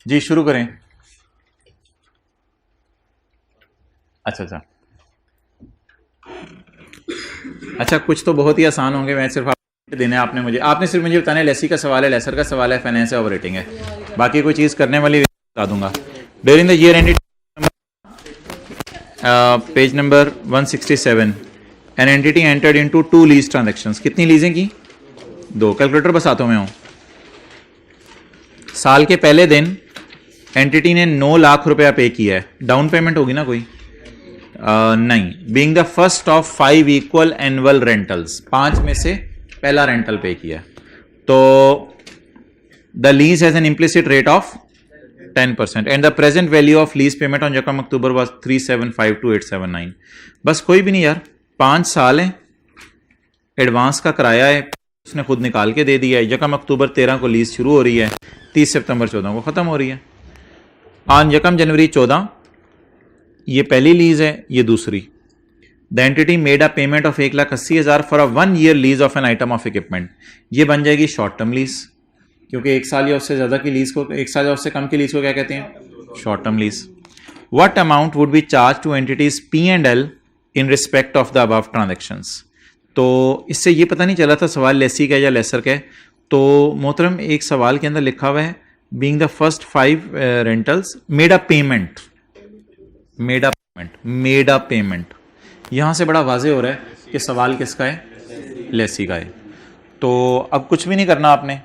जी शुरू करें। अच्छा, कुछ तो बहुत ही आसान होंगे। मैं सिर्फ आप देने आपने सिर्फ मुझे बताना है लेसी का सवाल है, लेसर का सवाल है, फाइनेंस है, ओवर रेटिंग है। बाकी कोई चीज़ करने वाली बता दूंगा। During the year ended page number 167 an entity entered into 2 lease transactions. कितनी लीजें की? 2। कैलकुलेटर बस हाथों में हूँ। साल के पहले दिन एंटिटी ने 9 लाख रुपया पे किया है। डाउन पेमेंट होगी ना कोई? नहीं। Being the first of 5 equal annual rentals, 5 में से पहला रेंटल पे किया, तो the lease has an implicit rate of 10% and the present value of lease payment on यकम अक्टूबर वाज 3752879। बस कोई भी नहीं यार, 5 साल है, एडवांस का किराया है, उसने खुद निकाल के दे दिया है। यकम अक्टूबर 13 को लीज शुरू हो रही है, 30 सितंबर 14 को ख़त्म हो रही है। ऑन यकम जनवरी 14 ये पहली लीज है, ये दूसरी। The entity made a payment of 1,80,000 for a 1 year lease of an item of equipment. ये बन जाएगी शॉर्ट टर्म लीज, क्योंकि 1 साल या उससे ज़्यादा की लीज को, 1 साल या उससे कम की लीज को क्या कहते हैं? Short term lease. What amount would be charge two entities P&L in respect of the above transactions. तो इससे ये पता नहीं चला था सवाल लेसी का या लेसर का है। तो मोहतरम एक सवाल के अंदर लिखा हुआ है being the first 5 rentals made a payment, made a payment. यहां से बड़ा वाजे हो रहा है कि सवाल किसका है? लेसी का है। तो अब कुछ भी नहीं करना आपने।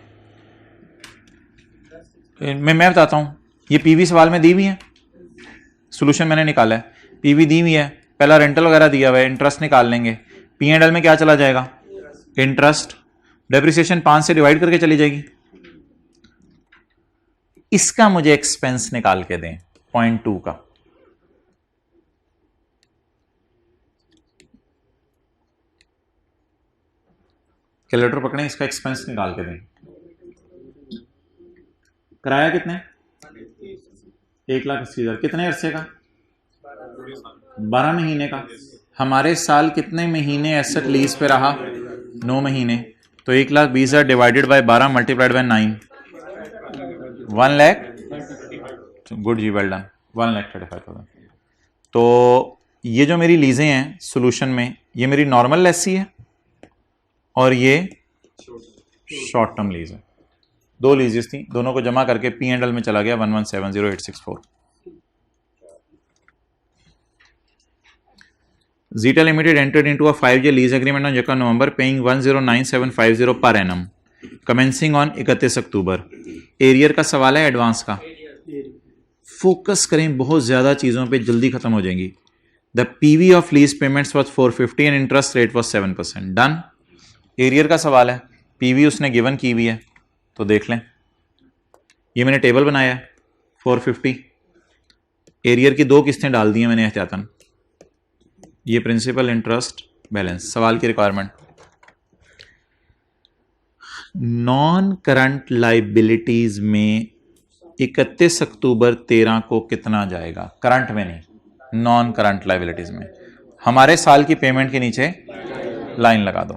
मैं बताता हूं, ये पीवी सवाल में दी हुई है, सोल्यूशन मैंने निकाला है, पीवी दी हुई है, पहला रेंटल वगैरह दिया हुआ है, इंटरेस्ट निकाल लेंगे। P&L में क्या चला जाएगा? इंटरेस्ट। डेप्रिसिएशन 5 से डिवाइड करके चली जाएगी। इसका मुझे एक्सपेंस निकाल के दें 0.2 का। कैलकुलेटर पकड़ें, इसका एक्सपेंस निकाल के दें। किराया कितने? 1,80,000। कितने अरसे का? 12 महीने का। हमारे साल कितने महीने एसेट लीज पे रहा? 9 महीने। तो 1,20,000 divided by 12 multiplied by 9, 1 lakh. Good जी, वेल डन, 1,35,000। तो ये जो मेरी लीजें हैं सोल्यूशन में, ये मेरी नॉर्मल लेसी है और ये शॉर्ट टर्म लीज है। 2 लीजेस थी, दोनों को जमा करके P&L में चला गया 1170864। Zeta Limited entered into a 5-year lease agreement on Yekka November, paying 109750 per annum, commencing on 31 October. Arrear का सवाल है, एडवांस का। फोकस करें, बहुत ज्यादा चीजों पे जल्दी खत्म हो जाएंगी। The PV of lease payments was 450 and interest rate was 7%। Done. Arrear का सवाल है, पीवी उसने गिवन की हुई है, तो देख लें, ये मैंने टेबल बनाया है 450। एरियर की 2 किस्तें डाल दी हैं मैंने एहतियातन। ये प्रिंसिपल, इंटरेस्ट, बैलेंस। सवाल की रिक्वायरमेंट, नॉन करंट लाइबिलिटीज में 31 अक्टूबर 13 को कितना जाएगा? करंट में नहीं, नॉन करंट लाइबिलिटीज में। हमारे साल की पेमेंट के नीचे लाइन लगा दो।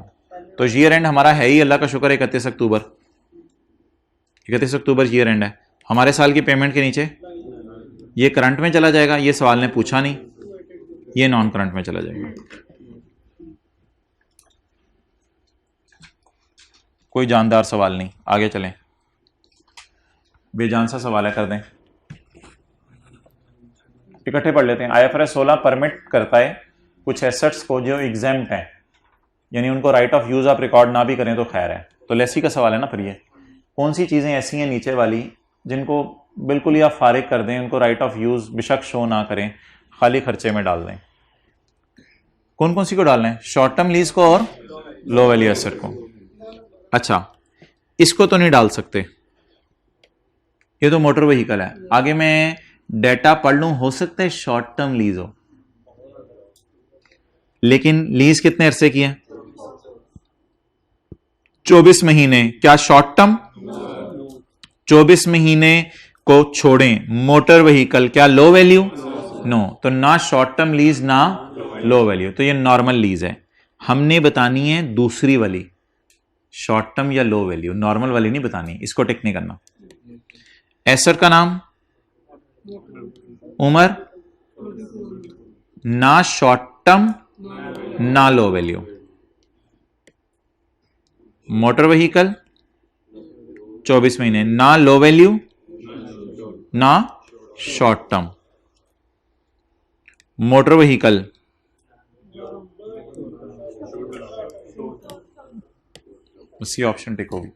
तो ईयर एंड हमारा है ही, अल्लाह का शुक्र, 31 अक्टूबर। 31 अक्टूबर ईयर एंड है। हमारे साल की पेमेंट के नीचे ये करंट में चला जाएगा, ये सवाल ने पूछा नहीं, ये नॉन करंट में चला जाएगा। कोई जानदार सवाल नहीं, आगे चलें। बेजान सा सवाल है, कर दें, इकट्ठे पढ़ लेते हैं। IFRS 16 परमिट करता है कुछ एसेट्स को जो एग्जेम्प्ट हैं, यानी उनको राइट ऑफ यूज आप रिकॉर्ड ना भी करें तो खैर है। तो लेसी का सवाल है ना। फिर ये कौन सी चीजें ऐसी हैं नीचे वाली जिनको बिल्कुल ही आप फारिग कर दें, उनको राइट ऑफ यूज बेशक शो ना करें, खाली खर्चे में डाल दें? कौन कौन सी को डालना है? शॉर्ट टर्म लीज को और लो वैल्यू एसेट को। अच्छा, इसको तो नहीं डाल सकते, ये तो मोटर व्हीकल है। आगे मैं डेटा पढ़ लूं, हो सकता है शॉर्ट टर्म लीज हो, लेकिन लीज कितने अरसे की है? 24 महीने। क्या शॉर्ट टर्म? 24 महीने को छोड़ें, मोटर व्हीकल क्या लो वैल्यू? नो। तो ना शॉर्ट टर्म लीज ना लो वैल्यू, तो ये नॉर्मल लीज है। हमने बतानी है दूसरी वाली, शॉर्ट टर्म या लो वैल्यू, नॉर्मल वाली नहीं बतानी, इसको टिक नहीं करना। एसेट का नाम उम्र, ना शॉर्ट टर्म ना लो वैल्यू। मोटर व्हीकल 24 महीने, ना लो वैल्यू ना शॉर्ट टर्म। मोटर व्हीकल उसी ऑप्शन टिक होगी।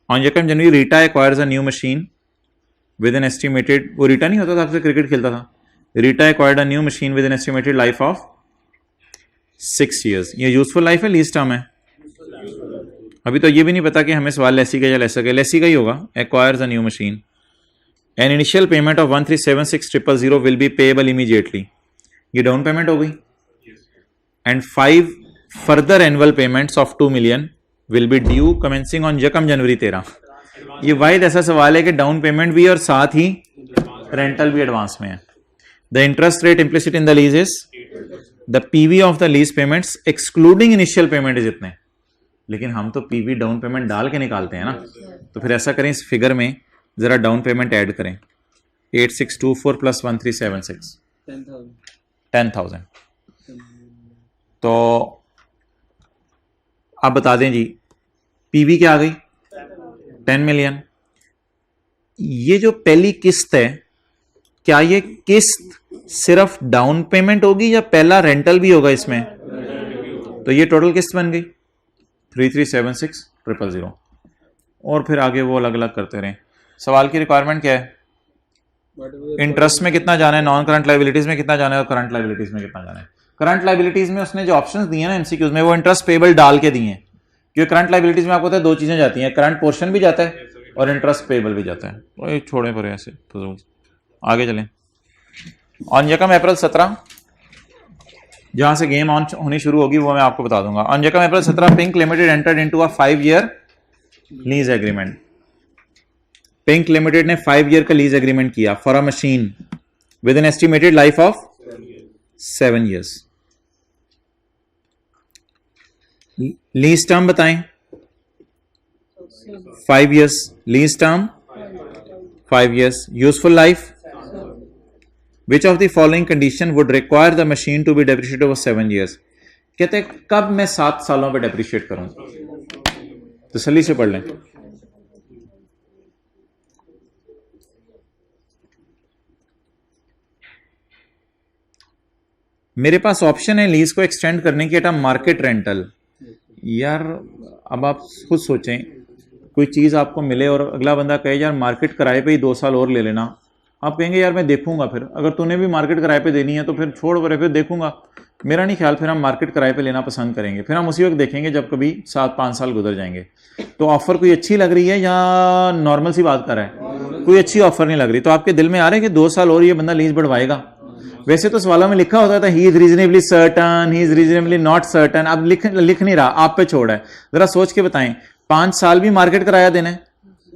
ऑन जकम January Rita acquires a new machine with an estimated, वो रीटा नहीं होता था आपसे क्रिकेट खेलता था, Rita acquired a new machine with an estimated life of 6 years। ये यूजफुल लाइफ है लीज टर्म है? अभी तो ये भी नहीं पता कि हमें सवाल लेसी का या लेसा का, लेसी का ही होगा। Acquires a new machine, an initial payment of 1376000 will be payable immediately, ये डाउन पेमेंट हो गई। And 5 further annual payments of 2 million will be due commencing on यकम जनवरी 13। ये वाइड ऐसा सवाल है कि डाउन पेमेंट भी और साथ ही रेंटल भी एडवांस में है। The interest rate implicit in the lease is the PV of the lease payments excluding initial payment is इतने, लेकिन हम तो पीवी डाउन पेमेंट डाल के निकालते हैं ना, तो फिर ऐसा करें इस फिगर में जरा डाउन पेमेंट ऐड करें, 8624 प्लस 1376 10,000। तो आप बता दें जी पीवी क्या आ गई 10 million। ये जो पहली किस्त है, क्या ये किस्त सिर्फ डाउन पेमेंट होगी या पहला रेंटल भी होगा इसमें? तो ये टोटल किस्त बन गई 3376,000। और फिर आगे वो अलग अलग करते रहें। सवाल की रिक्वायरमेंट क्या है? इंटरेस्ट में कितना जाना है, नॉन करंट लाइबिलिटीज में कितना जाना है और करंट लाइबिलिटीज में कितना जाना है। करंट लाइबिलिटीज में उसने जो ऑप्शंस दिए ना एमसीक्यूज में, वो इंटरेस्ट पेबल डाल के दिए हैं, क्योंकि करंट लाइबिलिटीज में आपको पता है 2 चीजें जाती हैं, करंट पोर्शन भी जाता है और इंटरेस्ट पेबल भी जाता है। तो छोड़े पर ऐसे तो आगे चलें। ऑन यकम अप्रैल 17 जहां से गेम ऑन होनी शुरू होगी वो मैं आपको बता दूंगा। ऑन यकम अप्रैल 17 pink limited entered into a 5-year lease agreement. Pink limited ने 5 year का लीज एग्रीमेंट किया for a machine with an estimated life of 7 years। Lease term बताएं। 5 years lease term, 5 years useful life. Which of the following condition would require the machine to be depreciated over 7 years? कहते हैं कब मैं 7 सालों पे depreciate करूं? तसल्ली से पढ़ लें। मेरे पास ऑप्शन है लीज को एक्सटेंड करने की एट अ मार्केट रेंटल। यार अब आप खुद सोचें, कोई चीज आपको मिले और अगला बंदा कहे यार मार्केट किराए पे ही 2 साल और ले लेना, आप कहेंगे यार मैं देखूंगा, फिर अगर तूने भी मार्केट किराए पे देनी है तो फिर छोड़ परे, फिर देखूंगा। मेरा नहीं ख्याल फिर हम मार्केट किराए पे लेना पसंद करेंगे, फिर हम उसी वक्त देखेंगे जब कभी 7-5 साल गुजर जाएंगे। तो ऑफर कोई अच्छी लग रही है या नॉर्मल सी बात कर रहा है? कोई अच्छी ऑफर नहीं लग रही, तो आपके दिल में आ रहा है कि 2 साल और ये बंदा लीज बढ़वाएगा। वैसे तो सवालों में लिखा होता था he is reasonably certain, he is reasonably not certain. अब लिख नहीं रहा, आप पे छोड़ है। जरा सोच के बताएं, 5 साल भी मार्केट किराया देना है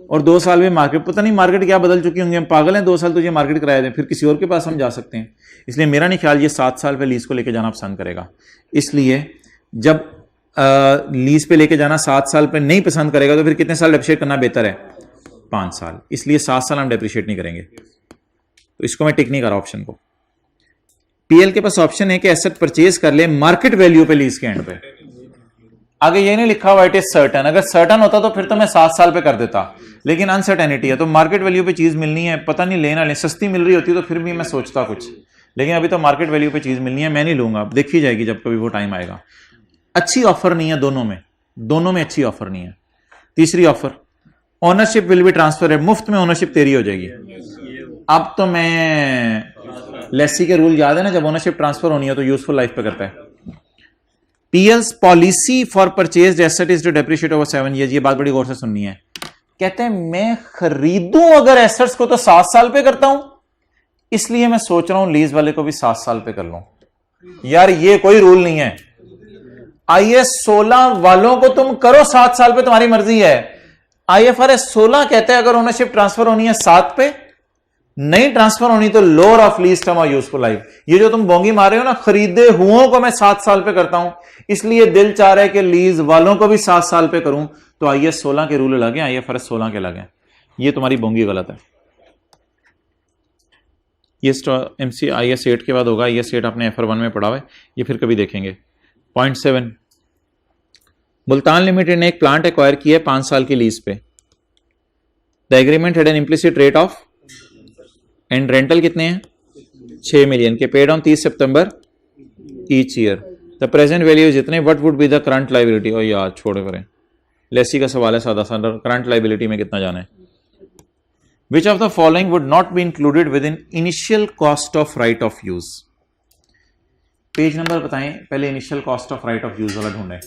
और 2 साल में मार्केट, पता नहीं मार्केट क्या बदल चुकी होंगी, हम पागल हैं 2 साल तुझे मार्केट किराया दें, फिर किसी और के पास हम जा सकते हैं। इसलिए मेरा नहीं ख्याल ये 7 साल पे लीज को लेके जाना पसंद करेगा। इसलिए जब लीज पे लेके जाना 7 साल पे नहीं पसंद करेगा तो फिर कितने साल डेप्रिशिएट करना बेहतर है? 5 साल। इसलिए 7 साल हम डेप्रिशिएट नहीं करेंगे, तो इसको मैं टिक नहीं कर रहा ऑप्शन को। पीएल के पास ऑप्शन है कि एसेट परचेज कर ले मार्केट वैल्यू पे लीज के एंड पे। आगे ये नहीं लिखा हुआ इट इज सर्टन, अगर सर्टन होता तो फिर तो मैं 7 साल पे कर देता, लेकिन अनसर्टेनिटी है तो मार्केट वैल्यू पे चीज मिलनी है, पता नहीं लेना ले, सस्ती मिल रही होती तो फिर भी मैं सोचता कुछ, लेकिन अभी तो मार्केट वैल्यू पे चीज मिलनी है, मैं नहीं लूंगा। देखी जाएगी जब कभी वो टाइम आएगा। अच्छी ऑफर नहीं है दोनों में अच्छी ऑफर नहीं है। तीसरी offer, ownership will be transfer, मुफ्त में ओनरशिप तेरी हो जाएगी। अब तो मैं लेसी के रूल याद है ना, जब ओनरशिप ट्रांसफर होनी है तो यूजफुल लाइफ पे करता है। PL's policy for purchase asset is to depreciate over 7 years। ये बात बड़ी गौर से सुननी है। कहते हैं मैं खरीदूं अगर एसेट्स को तो 7 साल पे करता हूं, इसलिए मैं सोच रहा हूं लीज वाले को भी 7 साल पे कर लूं। यार ये कोई रूल नहीं है। IAS 16 वालों को तुम करो 7 साल पे, तुम्हारी मर्जी है। IFRS 16 कहते हैं अगर ओनरशिप ट्रांसफर होनी है 7 पे, नहीं ट्रांसफर होनी तो लोअर ऑफ लीज टर्म और यूजफुल लाइफ। ये जो तुम बोंगी मार रहे हो ना, खरीदे हुओं को मैं 7 साल पे करता हूं, इसलिए दिल चाह रहा है कि लीज वालों को भी 7 साल पे करूं, तो IAS 16 के रूल अलग है, IFRS 16 के अलग है। ये तुम्हारी बोंगी गलत है। ये MC IAS 8 के बाद होगा। IAS 8 आपने FR1 में पढ़ा हुआ है, ये फिर कभी देखेंगे। पॉइंट 7, मुल्तान लिमिटेड ने एक प्लांट एक्वायर किया है 5 साल की लीज पे। The agreement had an implicit rate of and rental कितने हैं 6 मिलियन के, paid on 30 September each year. The present value जितने, what would be the current liability. और यार छोड़े करें, लेसी का सवाल है सादा सा, करंट लाइबिलिटी में कितना जाना है। विच of the following would not be included with in initial cost of right of use. Page number बताएं पहले, initial cost of right of use वाला ढूंढे।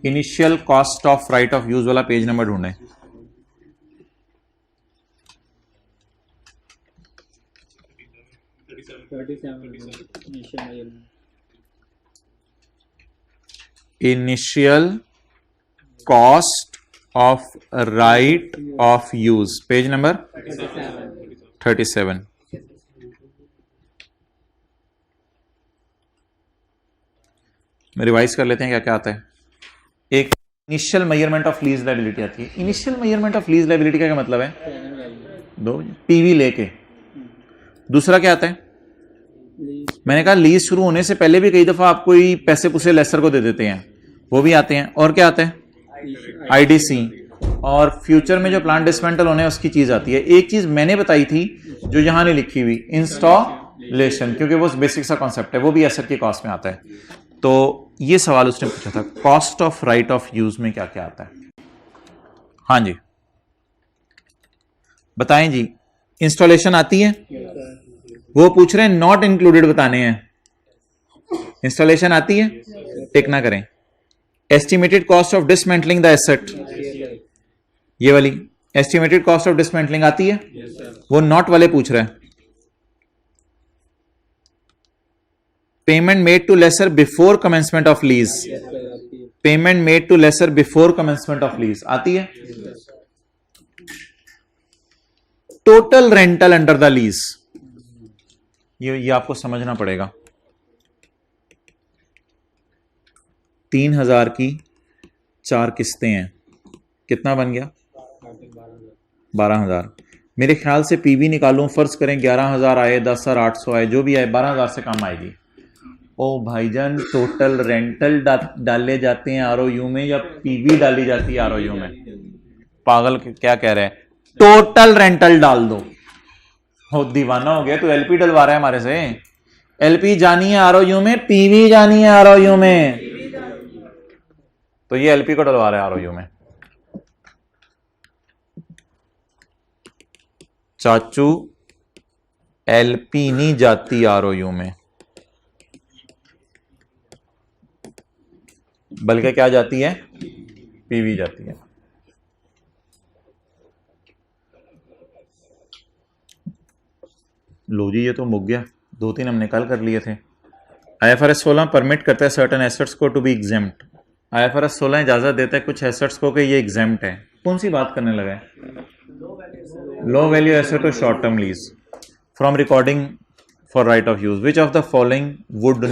Initial cost of right of use वाला page number ढूंढे। Initial cost of right of use, page number 37। Revise कर लेते हैं क्या क्या आता है। एक initial measurement of lease liability आती है। Initial measurement of lease liability का क्या मतलब है, दो पीवी लेके। दूसरा क्या आता है, मैंने कहा लीज शुरू होने से पहले भी कई दफा आपको ही पैसे पुसे लेसर को दे देते हैं, वो भी आते हैं। और क्या आता है, IDC। और फ्यूचर में जो प्लांट डिसमेंटल होने हैं उसकी चीज आती है। एक चीज मैंने बताई थी जो यहां नहीं लिखी हुई, इंस्टॉलेशन, क्योंकि वो बेसिक सा कॉन्सेप्ट है, वो भी एसेट की कॉस्ट में आता है। तो ये सवाल उसने पूछा था, cost of right of use में क्या क्या आता है। हाँ जी बताएं जी, इंस्टॉलेशन आती है, वो पूछ रहे हैं नॉट इंक्लूडेड बताने हैं। इंस्टॉलेशन आती है, टिक ना करें। Estimated cost of dismantling the asset, ये वाली एस्टिमेटेड कॉस्ट ऑफ डिसमेंटलिंग आती है, वो नॉट वाले पूछ रहे हैं। Payment made to lessor before commencement of lease, payment made to lessor before commencement of lease आती है। Total rental under the lease, ये आपको समझना पड़ेगा। 3000 की 4 किस्तें हैं, कितना बन गया 12,000। मेरे ख्याल से पीवी निकालूं, फर्ज करें 11,000 आए, 10,800 आए, जो भी आए 12,000 से कम आएगी। ओ भाईजान, टोटल रेंटल डाले जाते हैं ROU में या पीवी डाली जाती है ROU में? पागल क्या कह रहे हैं, टोटल रेंटल डाल दो। हो दीवाना हो गया, तो LP डलवा रहा है हमारे से। LP जानी है ROU में, पीवी जानी है ROU में, तो ये LP को डलवा रहा है ROU में। चाचू LP नहीं जाती ROU में, बल्कि क्या जाती है, पीवी जाती है। लो जी, ये तो मुक गया, 2-3 हमने कल कर लिए थे। IFRS 16 परमिट करता है सर्टेन एसेट्स को टू बी एग्जेम्प्ट। IFRS 16 इजाजत देता है कुछ एसेट्स को कि ये एग्जेम्प्ट है। कौन सी बात करने लगा है, लो वैल्यू एसेट और short term lease from recording for right of use. Which of the following would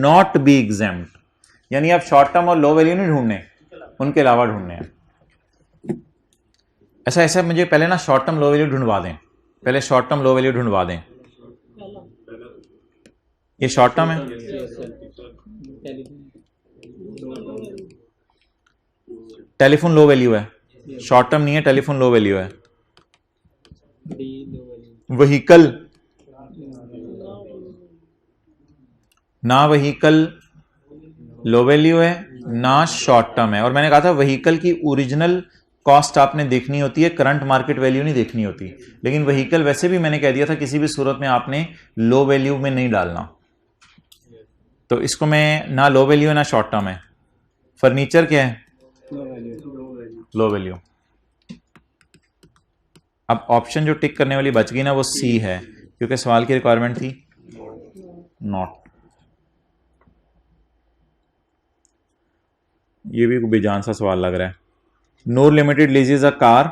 not be exempt, यानी आप शॉर्ट टर्म और लो वैल्यू नहीं ढूंढने, उनके अलावा ढूंढने हैं। ऐसा मुझे पहले ना शॉर्ट टर्म लो वैल्यू ढूंढवा दें, पहले शॉर्ट टर्म लो वैल्यू ढूंढवा दें। ये शॉर्ट टर्म है, टेलीफोन लो वैल्यू है, शॉर्ट टर्म नहीं है, टेलीफोन लो वैल्यू है। व्हीकल ना, व्हीकल लो वैल्यू है ना शॉर्ट टर्म है। और मैंने कहा था व्हीकल की ओरिजिनल कॉस्ट आपने देखनी होती है, करंट मार्केट वैल्यू नहीं देखनी होती। लेकिन व्हीकल वैसे भी मैंने कह दिया था किसी भी सूरत में आपने लो वैल्यू में नहीं डालना, तो इसको मैं ना लो वैल्यू है ना शॉर्ट टर्म है। फर्नीचर क्या है, लो वैल्यू। अब ऑप्शन जो टिक करने वाली बच गई ना, वो सी है, क्योंकि सवाल की रिक्वायरमेंट थी नॉट। ये भी बेजान सा सवाल लग रहा है। Noor limited leases a car,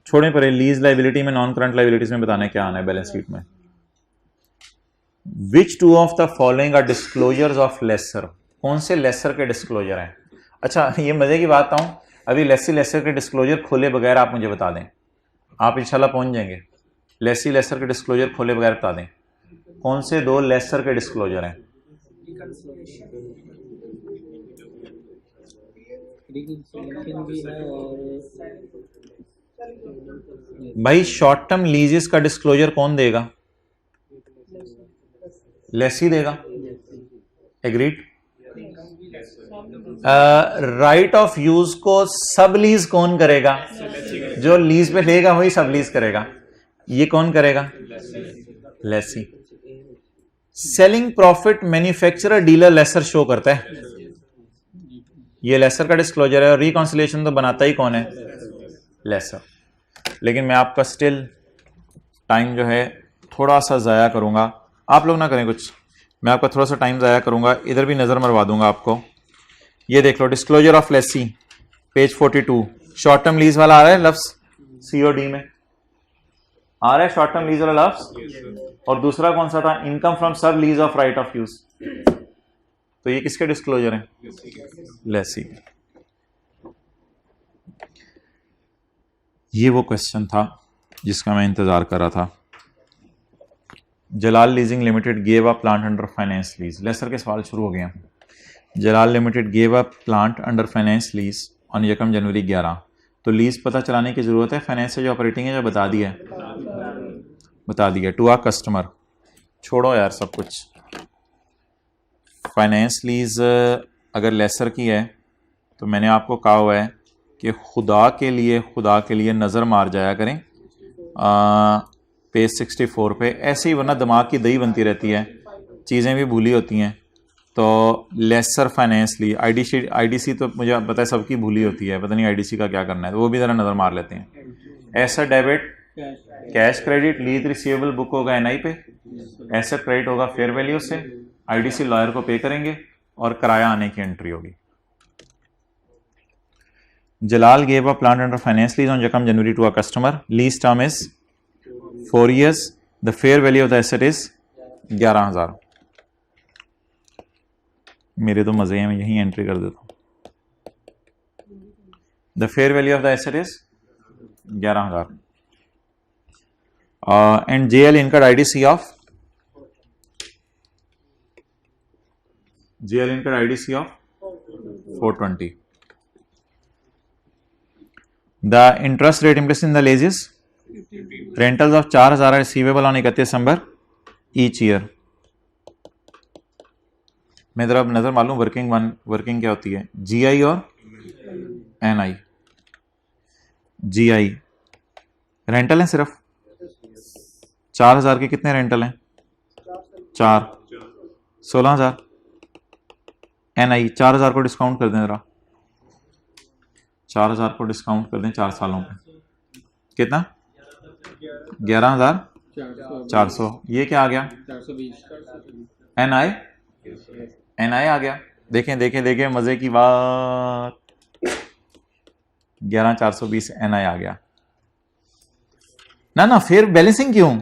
छोड़ें परे, लीज लाइबिलिटी में नॉन करंट लाइबिलिटीज में बताने क्या आना है बैलेंस शीट में। Which two of the following are disclosures of lessor, कौन से लेसर के डिस्क्लोजर हैं। अच्छा ये मज़े की बात हूँ, अभी लेसी लेसर के डिस्क्लोजर खोले बगैर आप मुझे बता दें, आप इंशाल्लाह पहुँच जाएंगे। लेसी लेसर के डिस्क्लोजर खोले बगैर बता दें कौन से 2 लेसर के डिस्क्लोजर हैं। भाई शॉर्ट टर्म लीजेस का डिस्क्लोजर कौन देगा? लेसी देगा। एग्रीड। राइट ऑफ यूज को सब लीज कौन करेगा? जो लीज पे लेगा वही सब लीज करेगा। ये कौन करेगा? Lessee. Selling profit manufacturer dealer lessor show करता है, ये लेसर का डिस्क्लोजर है, और रिकॉन्सिलेशन तो बनाता ही कौन है? लेसर। लेकिन मैं आपका स्टिल टाइम जो है थोड़ा सा ज़ाया करूंगा, आप लोग ना करें कुछ, मैं आपका थोड़ा सा टाइम ज़ाया करूंगा, इधर भी नज़र मरवा दूंगा आपको। ये देख लो disclosure of lessee page 42, short term lease वाला आ रहा है लफ्स सीओडी में, आ रहा है शॉर्ट टर्म लीज वाला लफ्स, और दूसरा कौन सा था? इनकम फ्रॉम सब lease of right of use. तो ये किसके डिस्क्लोजर है? लेसी। ये वो क्वेश्चन था जिसका मैं इंतजार कर रहा था। Jalal leasing limited gave a plant under finance lease. Lessor के सवाल शुरू हो गए हैं। Jalal limited gave a plant under finance lease on 1 January 11। तो लीज पता चलाने की जरूरत है, फाइनेंस से जो ऑपरेटिंग है जो बता दिया टू आ कस्टमर। छोड़ो यार सब कुछ, फाइनेंस लीज अगर लेसर की है तो मैंने आपको कहा हुआ है कि खुदा के लिए नज़र मार जाया करें पेज 64 पे, ऐसे ही, वरना दिमाग की दही बनती रहती है, चीज़ें भी भूली होती हैं। तो लेसर फाइनेंस ली आईडीसी तो मुझे पता है सबकी भूली होती है, पता नहीं आईडीसी का क्या करना है, तो वो भी ज़रा नज़र मार लेते हैं। Asset debit cash credit, lease receivable book होगा एनआई पे, एसेट क्रेडिट होगा फेयर वैल्यू से, आईडीसी लॉयर को पे करेंगे और किराया आने की एंट्री होगी। Jalal gave a plant under finance lease on 1 January to a customer, lease term is 4 years, the fair value of the asset is 11,000। मेरे तो मजे हैं, मैं यही एंट्री कर देता हूं। The fair value of the asset is 11,000 and JL incurred IDC of 420। The interest rate impress in the lease is rentals of 4,000 receivable on 31 December each year. मैं जरा नजर मालूम वर्किंग क्या होती है? जीआई और एनआई। जीआई रेंटल है सिर्फ 4,000 के, कितने रेंटल हैं? 4, 16,000। एनआई 4,000 को डिस्काउंट कर दें जरा, 4,000 को डिस्काउंट कर दें 4 सालों पे, कितना? 11,400। ये क्या आ गया? एनआई आ गया। देखें मजे की बात, 11,420 एनआई आ गया ना। फिर बैलेंसिंग क्यों?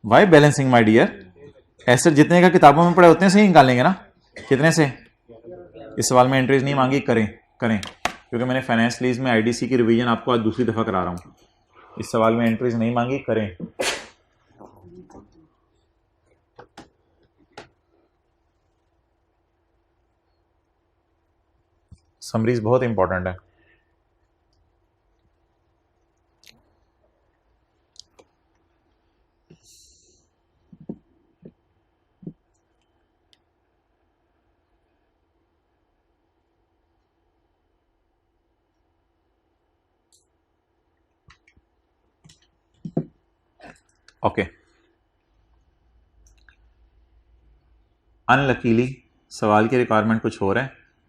Why balancing my dear? ऐसे जितने का किताबों में पढ़े उतने से ही निकालेंगे ना। कितने से? इस सवाल में एंट्रीज नहीं मांगी, करें क्योंकि मैंने फाइनेंस लीज में आईडीसी की रिवीजन आपको आज दूसरी दफा करा रहा हूं। इस सवाल में एंट्रीज नहीं मांगी, करें। समरीज बहुत इंपॉर्टेंट है। ओके, अनलकीली सवाल की रिक्वायरमेंट कुछ और है,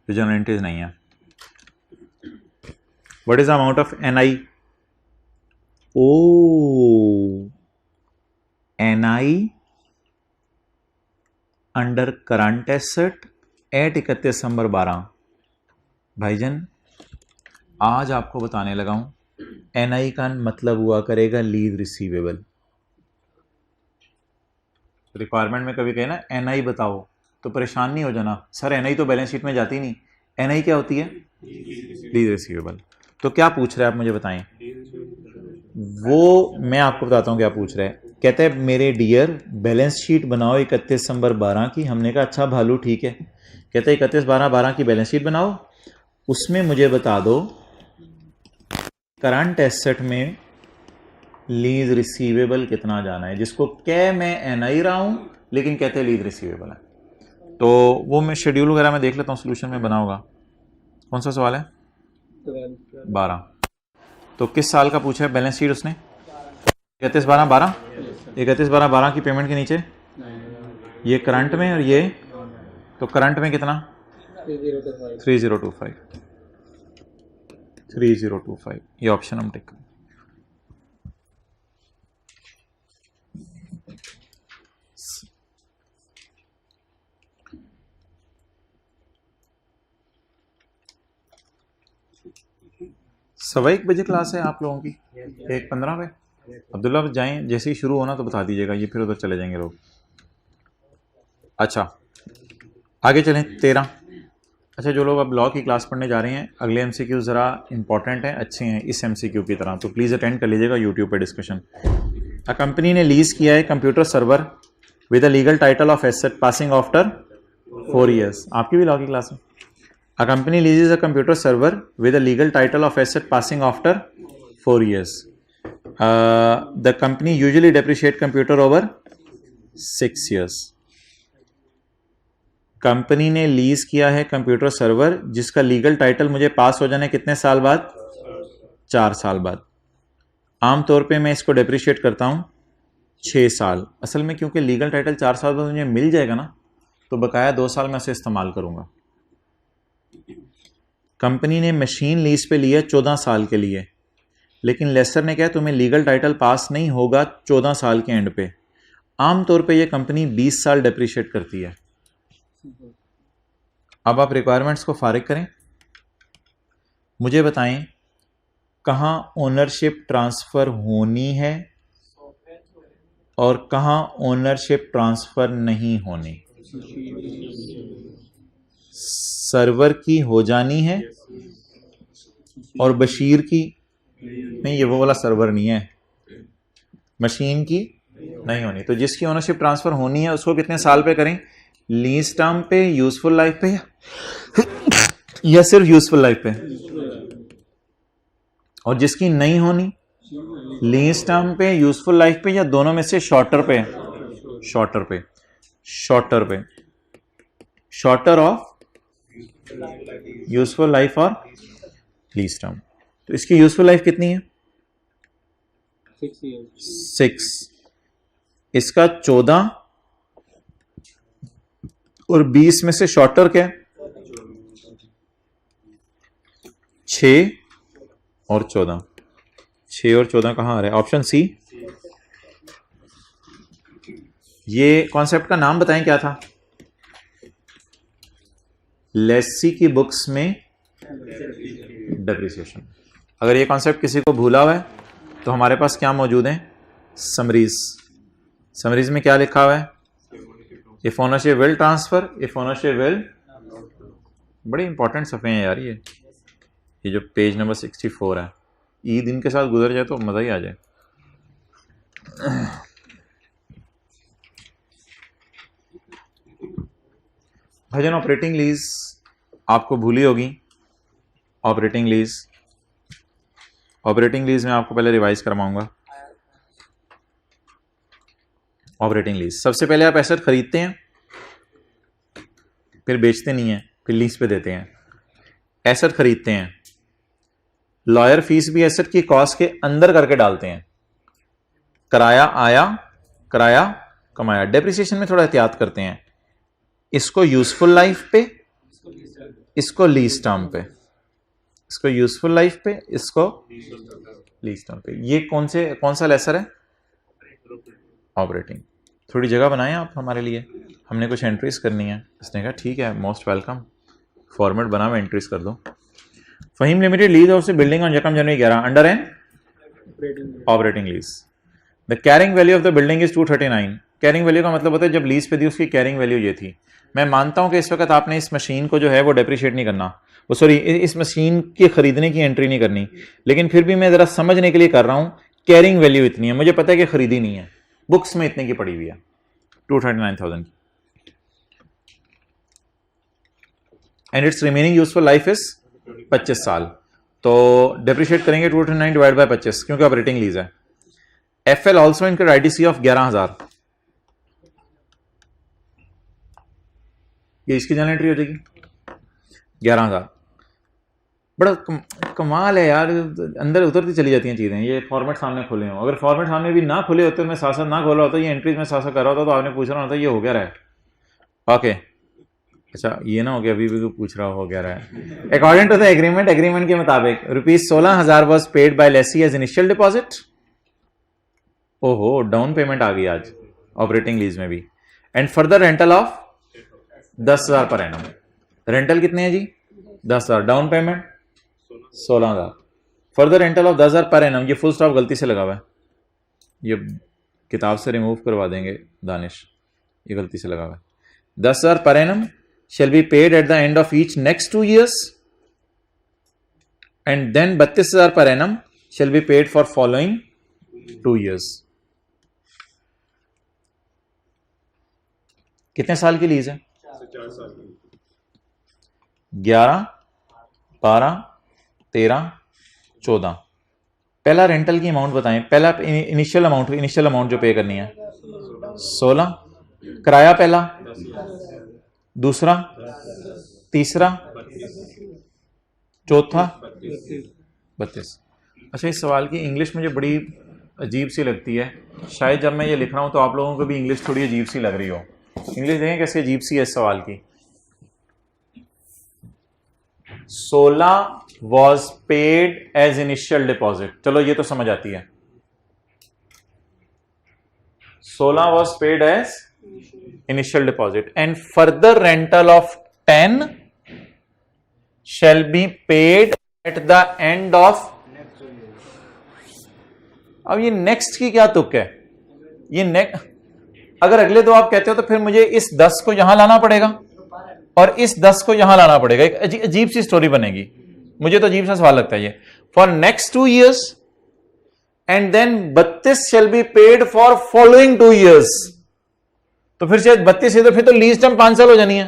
रीजनल एंट्रीज नहीं है। What is the amount of NI? O NI under current asset at 31 December 12। भाईजान आज आपको बताने लगा हूं, एनआई का मतलब हुआ करेगा लीज रिसीवेबल। रिक्वायरमेंट में कभी कहे ना एनआई बताओ तो परेशान नहीं हो जाना, सर एनआई तो बैलेंस शीट में जाती नहीं, NI क्या होती है? Lease receivable. तो क्या पूछ रहे हैं आप मुझे बताएं? वो मैं आपको बताता हूँ क्या पूछ रहा है। कहते हैं मेरे डियर बैलेंस शीट बनाओ 31 दिसंबर 12 की। हमने कहा अच्छा भालू ठीक है। कहते हैं 31/12/12 की बैलेंस शीट बनाओ, उसमें मुझे बता दो करंट एसेट में लीज रिसीवेबल कितना जाना है, जिसको कह मैं NI रहा हूं लेकिन कहते हैं लीज रिसीवेबल है। तो वो मैं शेड्यूल वगैरह में देख लेता हूँ, सोल्यूशन में बना होगा। कौन सा सवाल है? 12। तो किस साल का पूछा है बैलेंस शीट उसने? 31/12/12। 31/12/12 की पेमेंट के नीचे ये करंट में और ये, तो करंट में कितना? 3025। 3025 ये ऑप्शन हम टिक करें। सवा 1 बजे क्लास है आप लोगों की, 1:15 पे। अब्दुल्ला जाएं, जैसे ही शुरू होना तो बता दीजिएगा, ये फिर उधर चले जाएंगे लोग। अच्छा आगे चलें। 13। अच्छा जो लोग अब लॉ की क्लास पढ़ने जा रहे हैं, अगले MCQ ज़रा इंपॉर्टेंट हैं, अच्छे हैं इस MCQ की तरह, तो प्लीज़ अटेंड कर लीजिएगा यूट्यूब पे डिस्कशन। अ कंपनी ने लीज किया है computer server with a legal title of asset passing after 4 years। आपकी भी लॉ की क्लास है। A company leases a computer server with a legal title of asset passing after 4 years. The company usually depreciate computer over 6 years. Company ने lease किया है computer server जिसका legal title मुझे पास हो जाना है कितने साल बाद? 4 साल बाद। आमतौर पे मैं इसको डेप्रिशिएट करता हूं 6 साल। असल में क्योंकि लीगल टाइटल 4 साल बाद मुझे मिल जाएगा ना, तो बकाया 2 साल मैं उसे इस्तेमाल करूंगा। कंपनी ने मशीन लीज पे लिया 14 साल के लिए, लेकिन लेसर ने कहा तुम्हें लीगल टाइटल पास नहीं होगा 14 साल के एंड पे। आमतौर पे ये कंपनी 20 साल डेप्रिशिएट करती है। अब आप रिक्वायरमेंट्स को फारिग करें, मुझे बताएं कहाँ ओनरशिप ट्रांसफ़र होनी है और कहाँ ओनरशिप ट्रांसफ़र नहीं होनी। सर्वर की हो जानी है और बशीर की नहीं, ये वो वाला सर्वर नहीं है, मशीन की नहीं होनी। तो जिसकी ओनरशिप ट्रांसफर होनी है उसको कितने साल पे करें? लीज टर्म पे, यूजफुल लाइफ पे या सिर्फ यूजफुल लाइफ पे? और जिसकी नहीं होनी लीज टर्म पे, यूजफुल लाइफ पे या दोनों में से शॉर्टर पे? शॉर्टर पे। शॉर्टर पे, शॉर्टर ऑफ यूजफुल लाइफ और लीज टर्म। तो इसकी यूजफुल लाइफ कितनी है? 6। इसका 14 और 20 में से शॉर्टर क्या है? 6 और 14। 6 और 14 कहां आ रहा है? Option C. ये कॉन्सेप्ट का नाम बताएं क्या था? लेसी की बुक्स में डेप्रिसिएशन। अगर ये कॉन्सेप्ट किसी को भूला हुआ है तो हमारे पास क्या मौजूद है? समरीज। समरीज में क्या लिखा हुआ है? If ownership will transfer, if ownership will. बड़े इंपॉर्टेंट सफ़े हैं यार ये जो पेज नंबर 64 है। ईद इनके साथ गुजर जाए तो मज़ा ही आ जाए। भाईजान ऑपरेटिंग लीज आपको भूली होगी। ऑपरेटिंग लीज, ऑपरेटिंग लीज में आपको पहले रिवाइज करवाऊंगा। ऑपरेटिंग लीज, सबसे पहले आप एसेट खरीदते हैं, फिर बेचते नहीं हैं, फिर लीज पे देते हैं। एसेट खरीदते हैं, लॉयर फीस भी एसेट की कॉस्ट के अंदर करके डालते हैं। किराया आया, किराया कमाया। डेप्रिसिएशन में थोड़ा एहतियात करते हैं, इसको यूजफुल लाइफ पे, इसको लीज टर्म पे। इसको यूजफुल लाइफ पे, इसको लीज टर्म पे। ये कौन सा लेसर है? ऑपरेटिंग। थोड़ी जगह बनाएं आप हमारे लिए, हमने कुछ एंट्रीज करनी है। इसने कहा ठीक है, मोस्ट वेलकम, फॉर्मेट बना, मैं एंट्रीज कर दो। Faheem limited lease house building on यकम जनवरी 11 under an operating lease. The carrying value of the building is 239। Carrying value का मतलब होता है जब लीज पे दी उसकी कैरिंग वैल्यू ये थी। मैं मानता हूं कि इस वक्त आपने इस मशीन को जो है वो डेप्रिशिएट नहीं करना, वो सॉरी इस मशीन के खरीदने की एंट्री नहीं करनी, लेकिन फिर भी मैं जरा समझने के लिए कर रहा हूं। कैरिंग वैल्यू इतनी है, मुझे पता है कि खरीदी नहीं है, बुक्स में इतने की पड़ी हुई है 239,000 की, and it's remaining useful life is 25 साल। तो डेप्रिशिएट करेंगे 239 डिवाइड बाय 25 क्योंकि ऑपरेटिंग लीज है। एफएल ऑल्सो इनकर आईटीसी ऑफ 11,000, ये इसकी जनरल एंट्री हो जाएगी 11,000। बड़ा कमाल है यार, अंदर उतरती चली जाती हैं चीजें। ये फॉर्मेट सामने खुले हों, अगर फॉर्मेट सामने भी ना खुले होते, मैं साथ साथ ना खोला होता, ये एंट्रीज में साथ साथ कर रहा होता तो आपने पूछ रहा होता ये हो गया रहा है। ओके अच्छा, ये ना हो गया अभी भी पूछ रहा हो गया रहा है। अकॉर्डिंग टू द एग्रीमेंट के मुताबिक ₹16,000 was paid by lessee as initial deposit. ओहो, डाउन पेमेंट आ गई आज ऑपरेटिंग लीज में भी, and further rental of 10,000 per annum. Rental कितने हैं जी? 10,000, down payment 16,000, further rental of 10,000 per annum. ये फुल स्टॉप गलती से लगा हुआ है, ये किताब से रिमूव करवा देंगे दानिश, ये गलती से लगा हुआ है। 10,000 per annum shall be paid at the end of each next 2 years, and then 32,000 per annum shall be paid for following 2 years। कितने साल की लीज है? 11, 12, 13, 14। पहला रेंटल की अमाउंट बताएं, पहला इनिशियल अमाउंट जो पे करनी है 16, किराया पहला, दूसरा, तीसरा, चौथा 32। अच्छा, इस सवाल की इंग्लिश मुझे बड़ी अजीब सी लगती है, शायद जब मैं ये लिख रहा हूं तो आप लोगों को भी इंग्लिश थोड़ी अजीब सी लग रही हो। इंग्लिश देखें कैसे अजीब सी है इस सवाल की। 16 was paid as initial deposit, चलो ये तो समझ आती है। 16 was paid as initial deposit and further rental of 10 shall be paid at the end of। अब ये नेक्स्ट की क्या तुक है? ये अगर अगले दो आप कहते हो तो फिर मुझे इस 10 को यहां लाना पड़ेगा और इस 10 को यहां लाना पड़ेगा, एक अजीब सी स्टोरी बनेगी। मुझे तो अजीब सा सवाल लगता है ये। For next 2 years and then 32 shall be paid for following 2 years। तो फिर शायद 32 है तो फिर तो लीज टर्म 5 साल हो जानी है।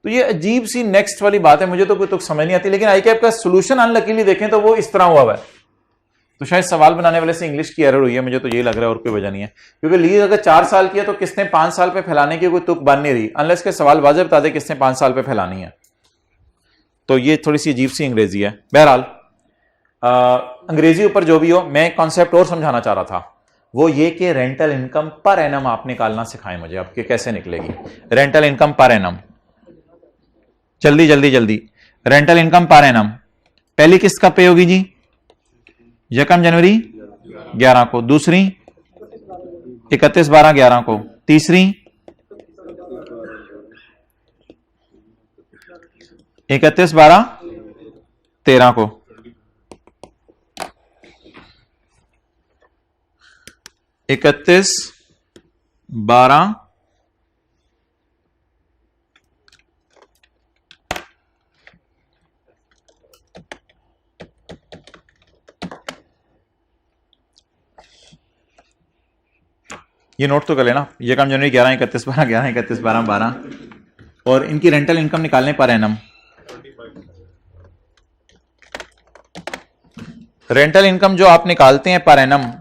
तो ये अजीब सी नेक्स्ट वाली बात है, मुझे तो कोई तुक समझ नहीं आती। लेकिन आईकैप का सोल्यूशन अनलकीली देखें तो वो इस तरह हुआ है, तो शायद सवाल बनाने वाले से इंग्लिश की एरर हुई है, मुझे तो ये लग रहा है, और कोई वजह नहीं है। क्योंकि लीज अगर 4 साल की है तो किसने 5 साल पे फैलाने की कोई तुक बन नहीं रही, अनलेस के सवाल वाज़ेह बता दे किसने 5 साल पे फैलानी है। तो ये थोड़ी सी अजीब सी अंग्रेजी है। बहरहाल अंग्रेजी ऊपर जो भी हो, मैं एक कॉन्सेप्ट और समझाना चाह रहा था, वो ये कि रेंटल इनकम पर एनम आप निकालना सिखाएं मुझे, आपके कैसे निकलेगी रेंटल इनकम पर एनम। जल्दी जल्दी जल्दी, रेंटल इनकम पर एनम पहली किस्त कब पे होगी जी? 1 जनवरी 11 को, दूसरी 31/12/11 को, तीसरी 31/12/13 को, इकतीस 12 ये नोट तो कर लेना, 1 जनवरी 11, 31/12/11, 31/12/12, और इनकी रेंटल इनकम निकालने पर एनम। रेंटल इनकम जो आप निकालते हैं पर एनम,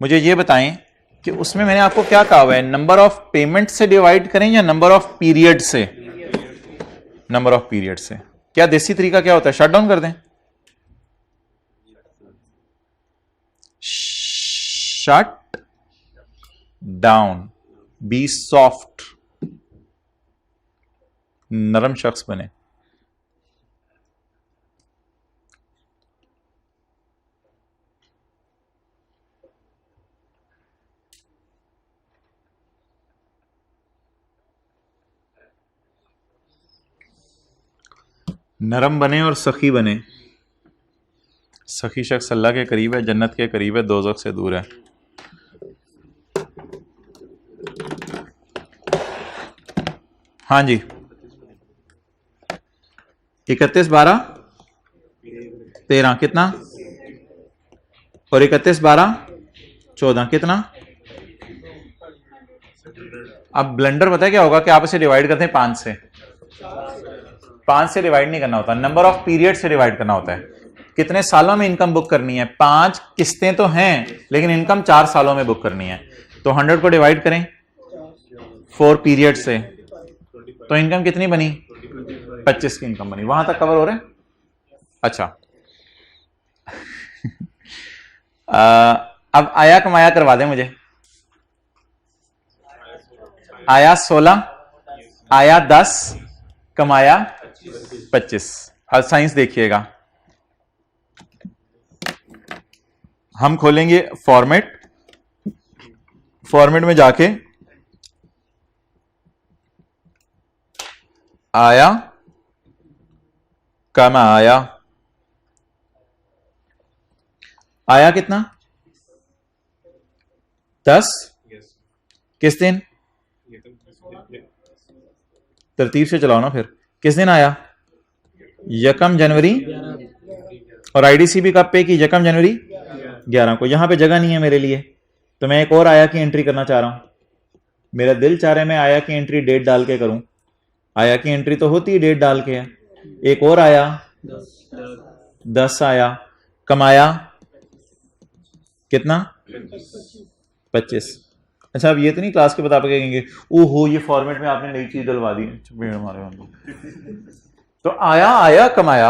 मुझे ये बताएं कि उसमें मैंने आपको क्या कहा हुआ है, नंबर ऑफ पेमेंट से डिवाइड करें या नंबर ऑफ पीरियड से? नंबर ऑफ पीरियड से। क्या देसी तरीका क्या होता है? शट डाउन कर दें, शट डाउन, बी सॉफ्ट, नरम शख्स बने। नरम बने और सखी बने। सखी शख्स अल्लाह के करीब है, जन्नत के करीब है, दोज़ख से दूर है। हाँ जी, 31 12 13 कितना, और 31 12 14 कितना। अब ब्लंडर पता है क्या होगा कि आप इसे डिवाइड करते हैं 5 से। 5 से डिवाइड नहीं करना होता, नंबर ऑफ पीरियड से डिवाइड करना होता है। कितने सालों में इनकम बुक करनी है, 5 किस्तें तो हैं लेकिन इनकम 4 सालों में बुक करनी है। तो 100 को डिवाइड करें 4 पीरियड से, तो इनकम कितनी बनी, 25 की इनकम बनी। वहां तक कवर हो रहे हैं? अच्छा अब आया कमाया करवा दें मुझे। आया 16, आया 10, कमाया 25। अब साइंस देखिएगा, हम खोलेंगे फॉर्मेट, फॉर्मेट में जाके आया कमाया, आया कितना 10, किस दिन, तरतीब से चलाओ ना फिर, किस दिन आया, 1 जनवरी, और आईडीसी भी कब पे की, 1 जनवरी 11 को। यहां पे जगह नहीं है मेरे लिए तो मैं एक और आया की एंट्री करना चाह रहा हूं। मेरा दिल चाह रहा है मैं आया की एंट्री डेट डाल के करूं, आया की एंट्री तो होती है डेट डाल के है। एक और आया 10 आया, कमाया कितना 25। अच्छा अब ये तो नहीं क्लास के बता पाएंगे कहेंगे ओहो ये फॉर्मेट में आपने नई चीज डलवा दी, तो आया आया कमाया,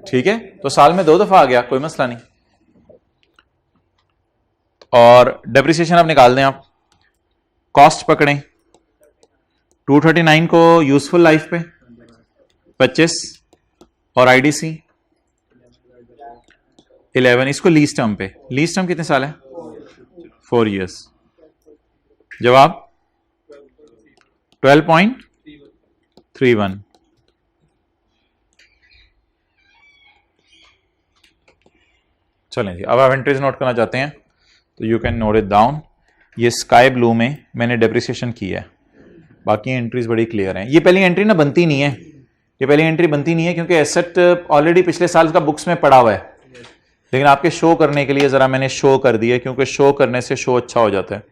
ठीक है, तो साल में 2 दफा आ गया, कोई मसला नहीं। और डेप्रिसिएशन अब निकाल दें आप, कॉस्ट पकड़ें 239 को यूजफुल लाइफ पे 25 और आईडीसी 11, इसको लीज टर्म पे, लीज टर्म कितने साल है 4 इयर्स। जवाब 12.31। चलें जी, अब आप एंट्रीज नोट करना चाहते हैं तो you can note it down. ये स्काई ब्लू में मैंने डेप्रिसिएशन की है, बाकी एंट्रीज बड़ी क्लियर हैं। ये पहली एंट्री ना बनती नहीं है, ये पहली एंट्री बनती नहीं है क्योंकि एसेट ऑलरेडी पिछले साल का बुक्स में पड़ा हुआ है, लेकिन आपके शो करने के लिए जरा मैंने शो कर दिया क्योंकि शो करने से शो अच्छा हो जाता है।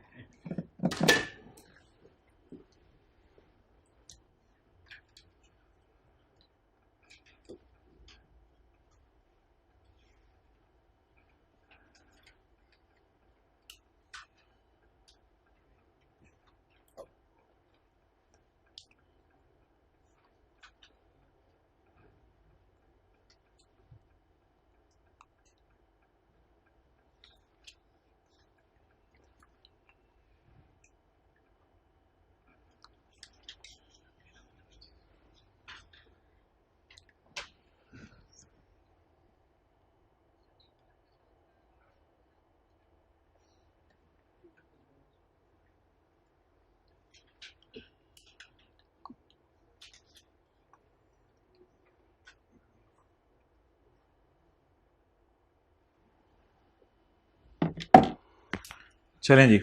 चलें जी,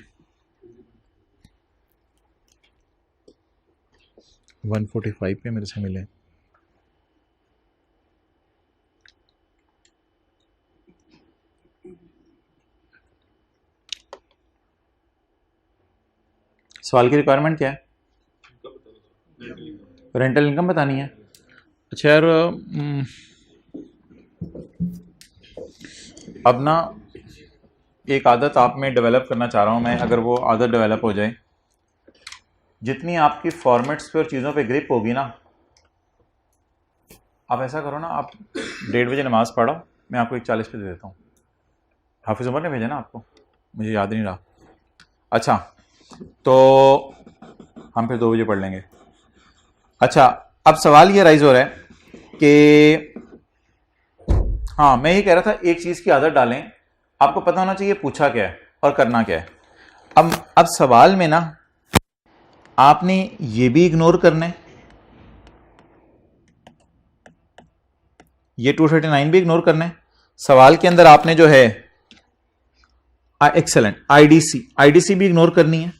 145 पे मेरे से मिले। सवाल की रिक्वायरमेंट क्या है, रेंटल इनकम बतानी है। अच्छा यार अब ना एक आदत आप में डेवलप करना चाह रहा हूं मैं, अगर वो आदत डेवलप हो जाए, जितनी आपकी फॉर्मेट्स पे और चीज़ों पे ग्रिप होगी ना, आप ऐसा करो ना, आप 1:30 बजे नमाज़ पढ़ो, मैं आपको 1:40 पे दे देता हूँ। हाफिज़ उमर ने भेजा ना आपको, मुझे याद नहीं रहा। अच्छा तो हम फिर 2 बजे पढ़ लेंगे। अच्छा अब सवाल ये राइज हो रहा है कि हाँ मैं ये कह रहा था एक चीज़ की आदत डालें, आपको पता होना चाहिए पूछा क्या है और करना क्या है। अब सवाल में ना आपने ये भी इग्नोर करना है, ये 239 भी इग्नोर करना है। सवाल के अंदर आपने जो है एक्सेलेंट आईडीसी भी इग्नोर करनी है,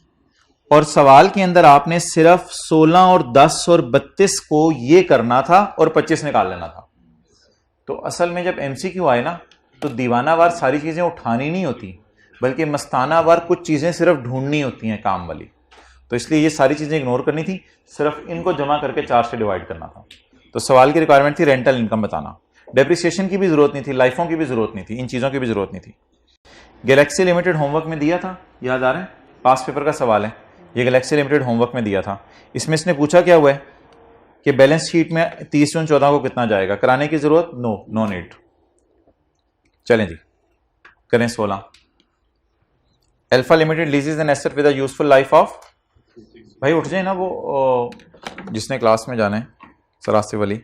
और सवाल के अंदर आपने सिर्फ 16 और 10 और 32 को ये करना था और 25 निकाल लेना था। तो असल में जब एमसीक्यू आए ना तो दीवानावार सारी चीजें उठानी नहीं होती, बल्कि मस्तानावार कुछ चीजें सिर्फ ढूंढनी होती हैं काम वाली। तो इसलिए ये सारी चीजें इग्नोर करनी थी, सिर्फ इनको जमा करके 4 से डिवाइड करना था। तो सवाल की रिक्वायरमेंट थी रेंटल इनकम बताना, डेप्रिसिएशन की भी जरूरत नहीं थी, लाइफों की भी जरूरत नहीं थी, इन चीजों की भी जरूरत नहीं थी। गैलेक्सी लिमिटेड होमवर्क में दिया था, याद आ रहा है, पास पेपर का सवाल है ये, गैलेक्सी लिमिटेड होमवर्क में दिया था। इसमें इसने पूछा क्या हुआ है कि बैलेंस शीट में 30 जून 14 को कितना जाएगा, कराने की जरूरत नो नीड। चलें जी करें 16। Alpha limited लीजेस N asset with a useful life of, भाई उठ जाए ना वो जिसने क्लास में जाना है, सरास्ते वाली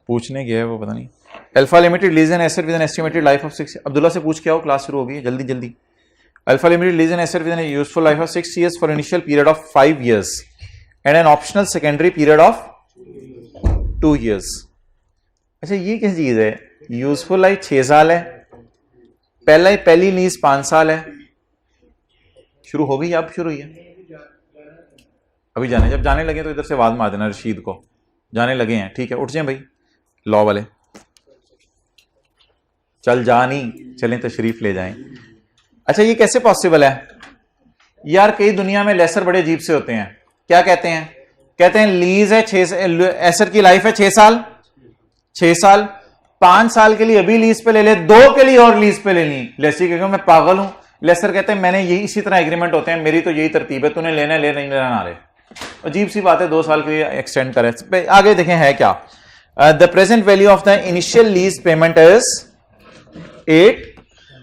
पूछने गया है वो, पता नहीं। Alpha limited lease an asset with an estimated life of 6, Abdullah से पूछ के आओ, क्लास शुरू हो गई है, जल्दी जल्दी। Alpha limited lease an asset with an useful life of 6 years for initial period of 5 years and an optional secondary period of 2 years। अच्छा ये क्या चीज है, यूजफुल लाइफ 6 साल है, पहली लीज 5 साल है, शुरू हो गई, अब शुरू हुई है, अभी जाने, जब जाने लगे तो इधर से आवाज मार देना रशीद को, जाने लगे हैं, ठीक है, उठ जाए भाई लॉ वाले, चल जा नहीं, चलें तशरीफ ले जाएं। अच्छा ये कैसे पॉसिबल है यार, कई दुनिया में लेसर बड़े अजीब से होते हैं, क्या कहते हैं, कहते हैं लीज है 6, एसेट की लाइफ है 6 साल, 6 साल, 5 साल के लिए अभी लीज पे ले ले, 2 के लिए और लीज पे लेनी। लेसी कहेगा मैं पागल हूं, लेसर कहते हैं मैंने यही इसी तरह एग्रीमेंट होते हैं, मेरी तो यही तरतीब है, तूने लेना ले, नहीं लेना ना ले। अजीब सी बात है, 2 साल के लिए एक्सटेंड करे। आगे देखें है क्या, the present value of the initial lease payment is 8।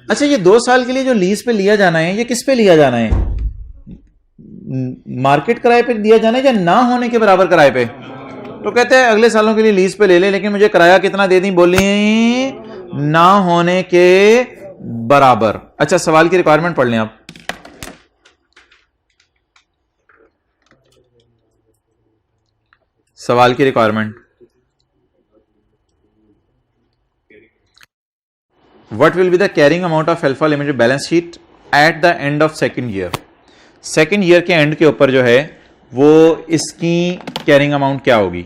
अच्छा ये 2 साल के लिए जो लीज पे लिया जाना है, ये किस पे लिया जाना है, मार्केट किराए पे दिया जाना है या ना होने के बराबर किराए पे। तो कहते हैं अगले सालों के लिए लीज पे ले ले, लेकिन मुझे किराया कितना दे दी, बोली ना होने के बराबर। अच्छा सवाल की रिक्वायरमेंट पढ़ लें आप, सवाल की requirement, what will be the carrying amount of alpha limited balance sheet at the end of second year. Second year के एंड के ऊपर जो है वो इसकी कैरिंग अमाउंट क्या होगी,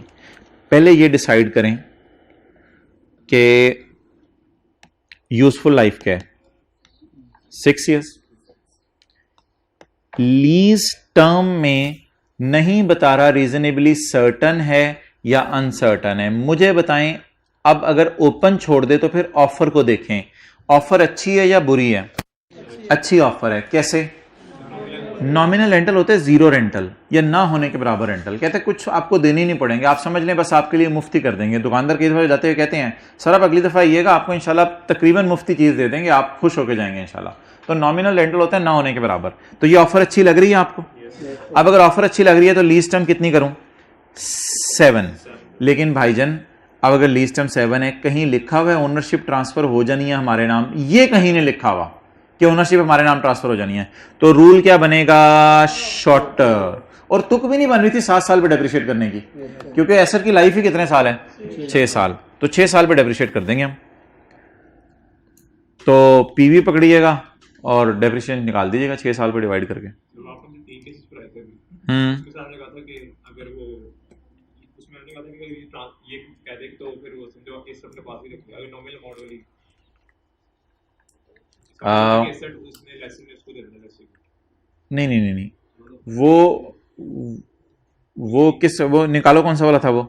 पहले ये डिसाइड करें कि यूजफुल लाइफ क्या है, 6 years। लीज टर्म में नहीं बता रहा रीजनेबली सर्टन है या अनसर्टन है, मुझे बताएं। अब अगर ओपन छोड़ दे तो फिर ऑफर को देखें, ऑफर अच्छी है या बुरी है, अच्छी ऑफर है, कैसे, नॉमिनल रेंटल होते हैं 0 रेंटल या ना होने के बराबर रेंटल, कहते हैं कुछ आपको देने नहीं पड़ेंगे, आप समझ लें बस आपके लिए मुफ्ती कर देंगे। दुकानदार कई दफा जाते हुए कहते हैं सर आप अगली दफा आइएगा, आपको इंशाल्लाह तकरीबन मुफ्ती चीज दे देंगे, आप खुश होकर जाएंगे इंशाल्लाह। तो नॉमिनल रेंटल होता है ना होने के बराबर। तो ये ऑफर अच्छी लग रही है आपको, अब अगर ऑफर अच्छी लग रही है तो लीज टर्म कितनी करूं, 7। लेकिन भाईजान अब अगर लीज टर्म 7 है, कहीं लिखा हुआ है ओनरशिप ट्रांसफर हो जानी है हमारे नाम, ये कहीं नहीं लिखा हुआ कि ओनरशिप हमारे नाम ट्रांसफर हो जानी है, तो रूल क्या बनेगा, शॉर्टर। और तुक भी नहीं बन रही थी 7 साल पे डेप्रिशिएट करने की, क्योंकि एसेट की लाइफ ही कितने साल है, 6 साल, तो 6 साल पे डेप्रिशिएट कर देंगे हम। तो पीवी पकड़िएगा और डेप्रिशिएशन निकाल दीजिएगा 6 साल पे डिवाइड करके। नहीं, वो किस, वो निकालो कौन सा वाला था, वो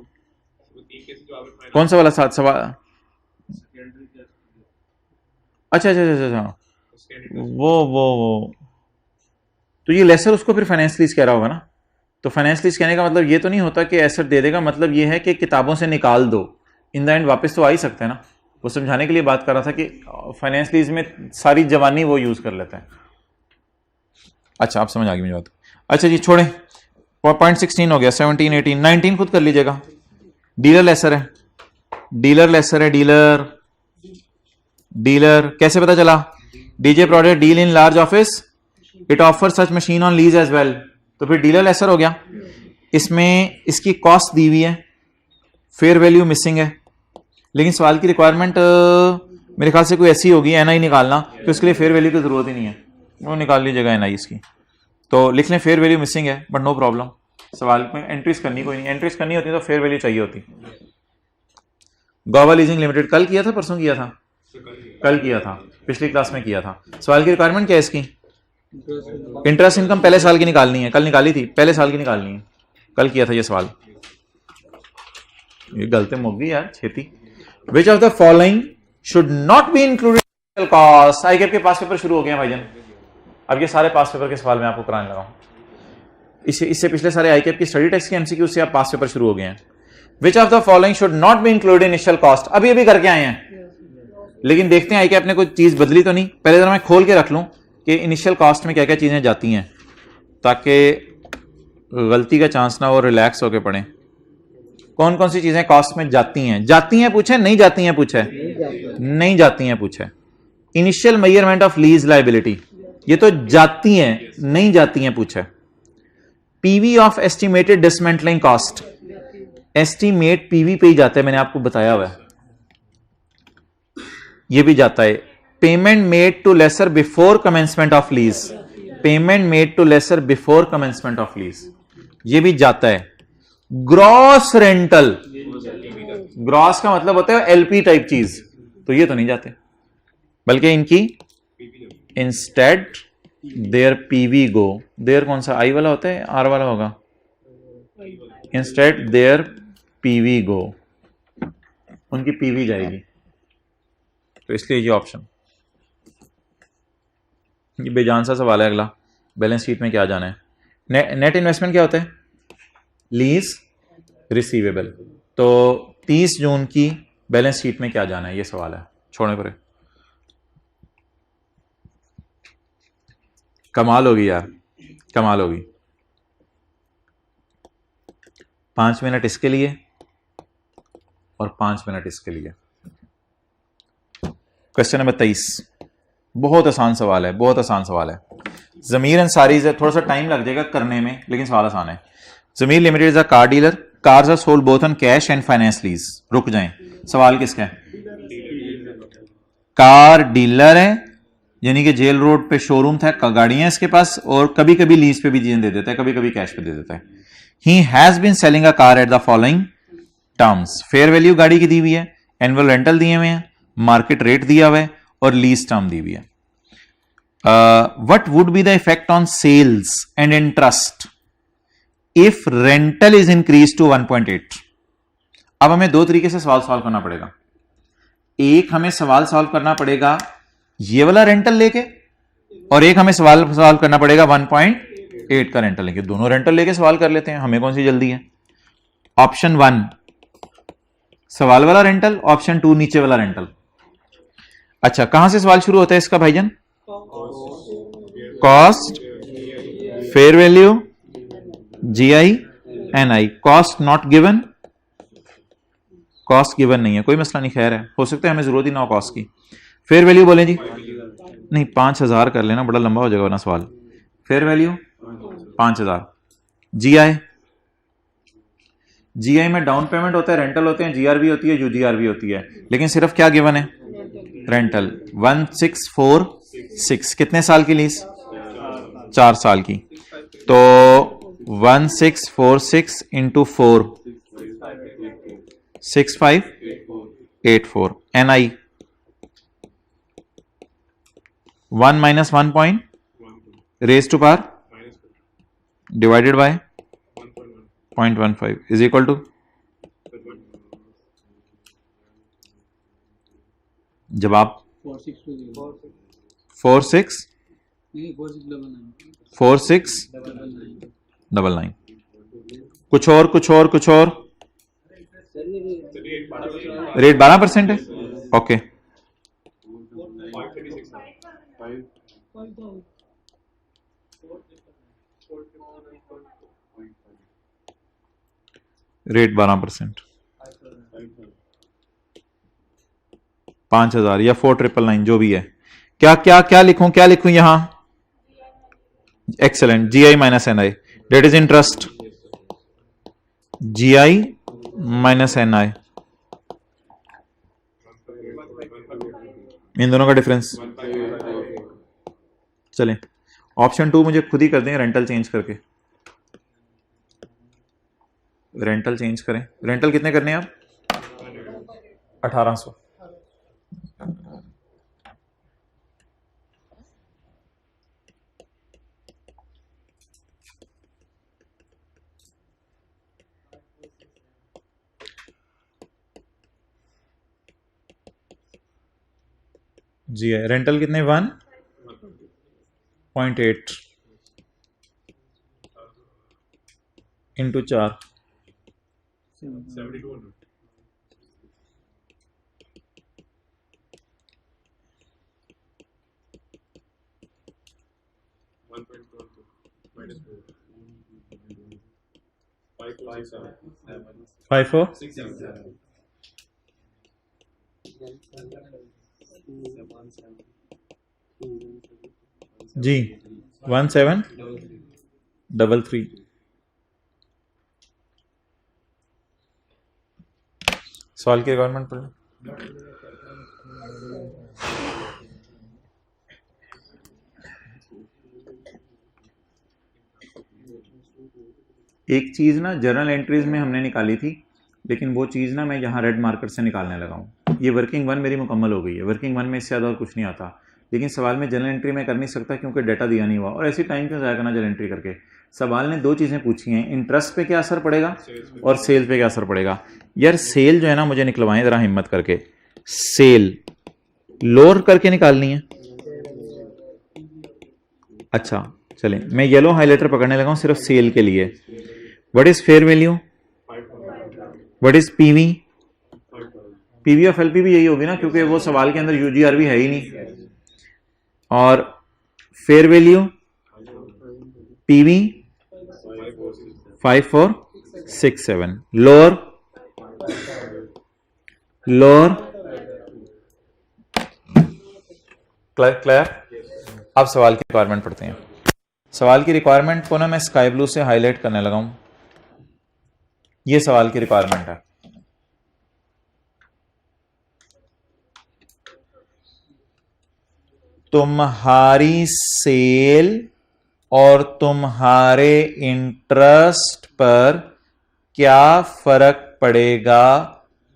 कौन सा वाला सवाल, अच्छा वो तो ये लेसर उसको फिर फाइनेंस लीज कह रहा होगा ना। तो फाइनेंस लीज कहने का मतलब ये तो नहीं होता कि एसेट दे देगा, मतलब ये है कि किताबों से निकाल दो, इन द एंड वापस तो आ ही सकते हैं ना। वो समझाने के लिए बात कर रहा था कि फाइनेंस लीज में सारी जवानी वो यूज कर लेते हैं। अच्छा आप समझ आ गई मुझे बात। अच्छा जी छोड़ें, 0.16 हो गया, 17, 18, 19 खुद कर लीजिएगा। डीलर लेसर है, डीलर लेसर है, डीलर कैसे पता चला, DJ product deal in large office, it offer such machine on lease as well, तो फिर डीलर लेसर हो गया। इसमें इसकी कॉस्ट दी हुई है, फेयर वैल्यू मिसिंग है, लेकिन सवाल की रिक्वायरमेंट मेरे ख्याल से कोई ऐसी होगी एनआई निकालना, तो इसके लिए फेयर वैल्यू की जरूरत ही नहीं है, वो निकाल लीजिएगा एनआई इसकी। तो लिख लें फेयर वैल्यू मिसिंग है, बट नो प्रॉब्लम, सवाल में एंट्रीज करनी कोई नहीं, एंट्रीज करनी होती तो फेयर वैल्यू चाहिए होती। गोवा लीजिंग लिमिटेड कल किया था, परसों किया था, कल किया था, पिछली क्लास में किया था। सवाल की रिक्वायरमेंट क्या है इसकी? इंटरेस्ट इनकम पहले साल की निकालनी है, कल निकाली थी, पहले साल की निकालनी है, कल किया था ये सवाल। ये गलती मुक गई यार छेती। Which of the following should not be included cost? ICAP के पास पेपर शुरू हो गए हैं भाईजान, अब ये सारे पास पेपर के सवाल मैं आपको कराने लगा हूं। इससे पिछले सारे आईकेप की स्टडी टेस्ट के एमसीक्यू से आप पास पेपर शुरू हो गए हैं। विच of the following should not be included initial cost? अभी अभी करके आए हैं, लेकिन देखते हैं आईकेप ने कोई चीज बदली तो नहीं। पहले जरा मैं खोल के रख लूं कि इनिशियल कॉस्ट में क्या क्या चीजें जाती हैं, ताकि गलती का चांस ना हो, रिलैक्स होकर पढ़ें। कौन कौन सी चीजें कॉस्ट में जाती हैं? जाती हैं पूछे, नहीं जाती हैं पूछे? नहीं जाती हैं पूछे। Initial measurement of lease liability, ये तो जाती हैं, नहीं जाती हैं पूछे। PV of estimated dismantling cost, estimate PV पे ही जाता है, मैंने आपको बताया हुआ है, ये भी जाता है। Payment made to lessor before commencement of lease, payment made to lessor before commencement of lease, ये भी जाता है। ग्रॉस रेंटल, ग्रॉस का मतलब होता है एलपी टाइप चीज, तो ये तो नहीं जाते, बल्कि इनकी instead their PV go, their कौन सा आई वाला होता है, आर वाला होगा? इंस्टेड देयर पीवी गो, उनकी पीवी जाएगी, तो इसलिए ये ऑप्शन। ये बेजान सा सवाल है अगला, बैलेंस शीट में क्या जाना है? नेट इन्वेस्टमेंट क्या होता है? लीज रिसीवेबल, तो 30 जून की बैलेंस शीट में क्या जाना है, ये सवाल है, छोड़ने पर। कमाल होगी यार, कमाल होगी। 5 मिनट इसके लिए और 5 मिनट इसके लिए। क्वेश्चन नंबर 23, बहुत आसान सवाल है, बहुत आसान सवाल है। जमीर अंसारीज है, थोड़ा सा टाइम लग जाएगा करने में, लेकिन सवाल आसान है। Zameer limited is a car dealer, cars are sold both on cash and finance lease. रुक जाएं, सवाल किसका है? कार डीलर है, यानी कि जेल रोड पे शोरूम था, गाड़ियां इसके पास, और कभी कभी लीज पे भी चीजें दे देता है, कभी कभी कैश पे दे देता है। He has been selling a car at the following terms, fair value गाड़ी की दी हुई है, एनुअल रेंटल दिए हुए हैं, मार्केट रेट दिया हुआ है, और लीज टर्म दी हुई है। What would be the effect on sales and interest if rental is increase to 1.8? अब हमें दो तरीके से सवाल सॉल्व करना पड़ेगा। एक हमें सवाल सॉल्व करना पड़ेगा ये वाला रेंटल लेके, और एक हमें सवाल सॉल्व करना पड़ेगा 1.8 का रेंटल लेके। दोनों रेंटल लेके सवाल कर लेते हैं, हमें कौन सी जल्दी है? ऑप्शन 1 सवाल वाला रेंटल, ऑप्शन 2 नीचे वाला रेंटल। अच्छा, कहां से सवाल शुरू होता है इसका भाईजान? Cost, fair value, GI, NI. Cost not given, cost given नहीं है, कोई मसला नहीं, खैर है, हो सकता है हमें जरूरत ही ना हो कॉस्ट की। फेयर वैल्यू बोले जी, नहीं 5000 कर लेना, बड़ा लंबा हो जाएगा ना सवाल। Fair value 5000। जीआई, जीआई में डाउन पेमेंट होता है, रेंटल होते हैं, जीआरबी होती है, यूजीआरबी होती है, लेकिन सिर्फ क्या गिवन है? रेंटल। 1646, कितने साल की लीज? 4 साल की। तो 1646 into 4, 6584। NI 1 minus 1 point raise to power divided by 0.15 is equal to, जवाब 4699। कुछ और, कुछ और, कुछ और? रेट 12% है, ओके। रेट 12%, 5000 या 4999 जो भी है। क्या क्या क्या लिखूं, क्या लिखूं यहां? Excellent. GI minus NI, that is interest, GI minus NI, इन दोनों का डिफरेंस। चलें, ऑप्शन 2 मुझे खुद ही कर दें, रेंटल चेंज करके। रेंटल चेंज करें। रेंटल कितने करने हैं आप? 1800। जी है। रेंटल कितने? 1.8 इंटू 4 5 4 जी 1733। सवाल की रिक्वायरमेंट पढ़ लें। एक चीज़ ना जर्नल एंट्रीज में हमने निकाली थी, लेकिन वो चीज़ ना मैं यहाँ रेड मार्कर से निकालने लगा हूँ। ये वर्किंग 1 मेरी मुकम्मल हो गई है। वर्किंग 1 में इससे ज़्यादा और कुछ नहीं आता, लेकिन सवाल में जर्नल एंट्री में कर नहीं सकता क्योंकि डाटा दिया नहीं हुआ। और ऐसी टाइम क्यों ज़ाया करना जर्नल एंट्री करके। सवाल ने 2 चीज़ें पूछी हैं, इंटरेस्ट पे क्या असर पड़ेगा और सेल पे क्या असर पड़ेगा। यार सेल जो है ना मुझे निकलवाएं ज़रा हिम्मत करके। सेल लोअर करके निकालनी है। अच्छा चलें, मैं येलो हाईलाइटर पकड़ने लगा हूँ सिर्फ सेल के लिए। What is fair value? What is PV? PV of LP भी यही होगी ना, क्योंकि वो सवाल के अंदर यूजीआरवी है ही नहीं। और fair value PV 5467। Lower clear. अब सवाल की रिक्वायरमेंट पढ़ते हैं। सवाल की रिक्वायरमेंट को ना मैं स्काई ब्लू से हाईलाइट करने लगा हूं। ये सवाल की रिक्वायरमेंट है। तुम्हारी सेल और तुम्हारे इंटरेस्ट पर क्या फर्क पड़ेगा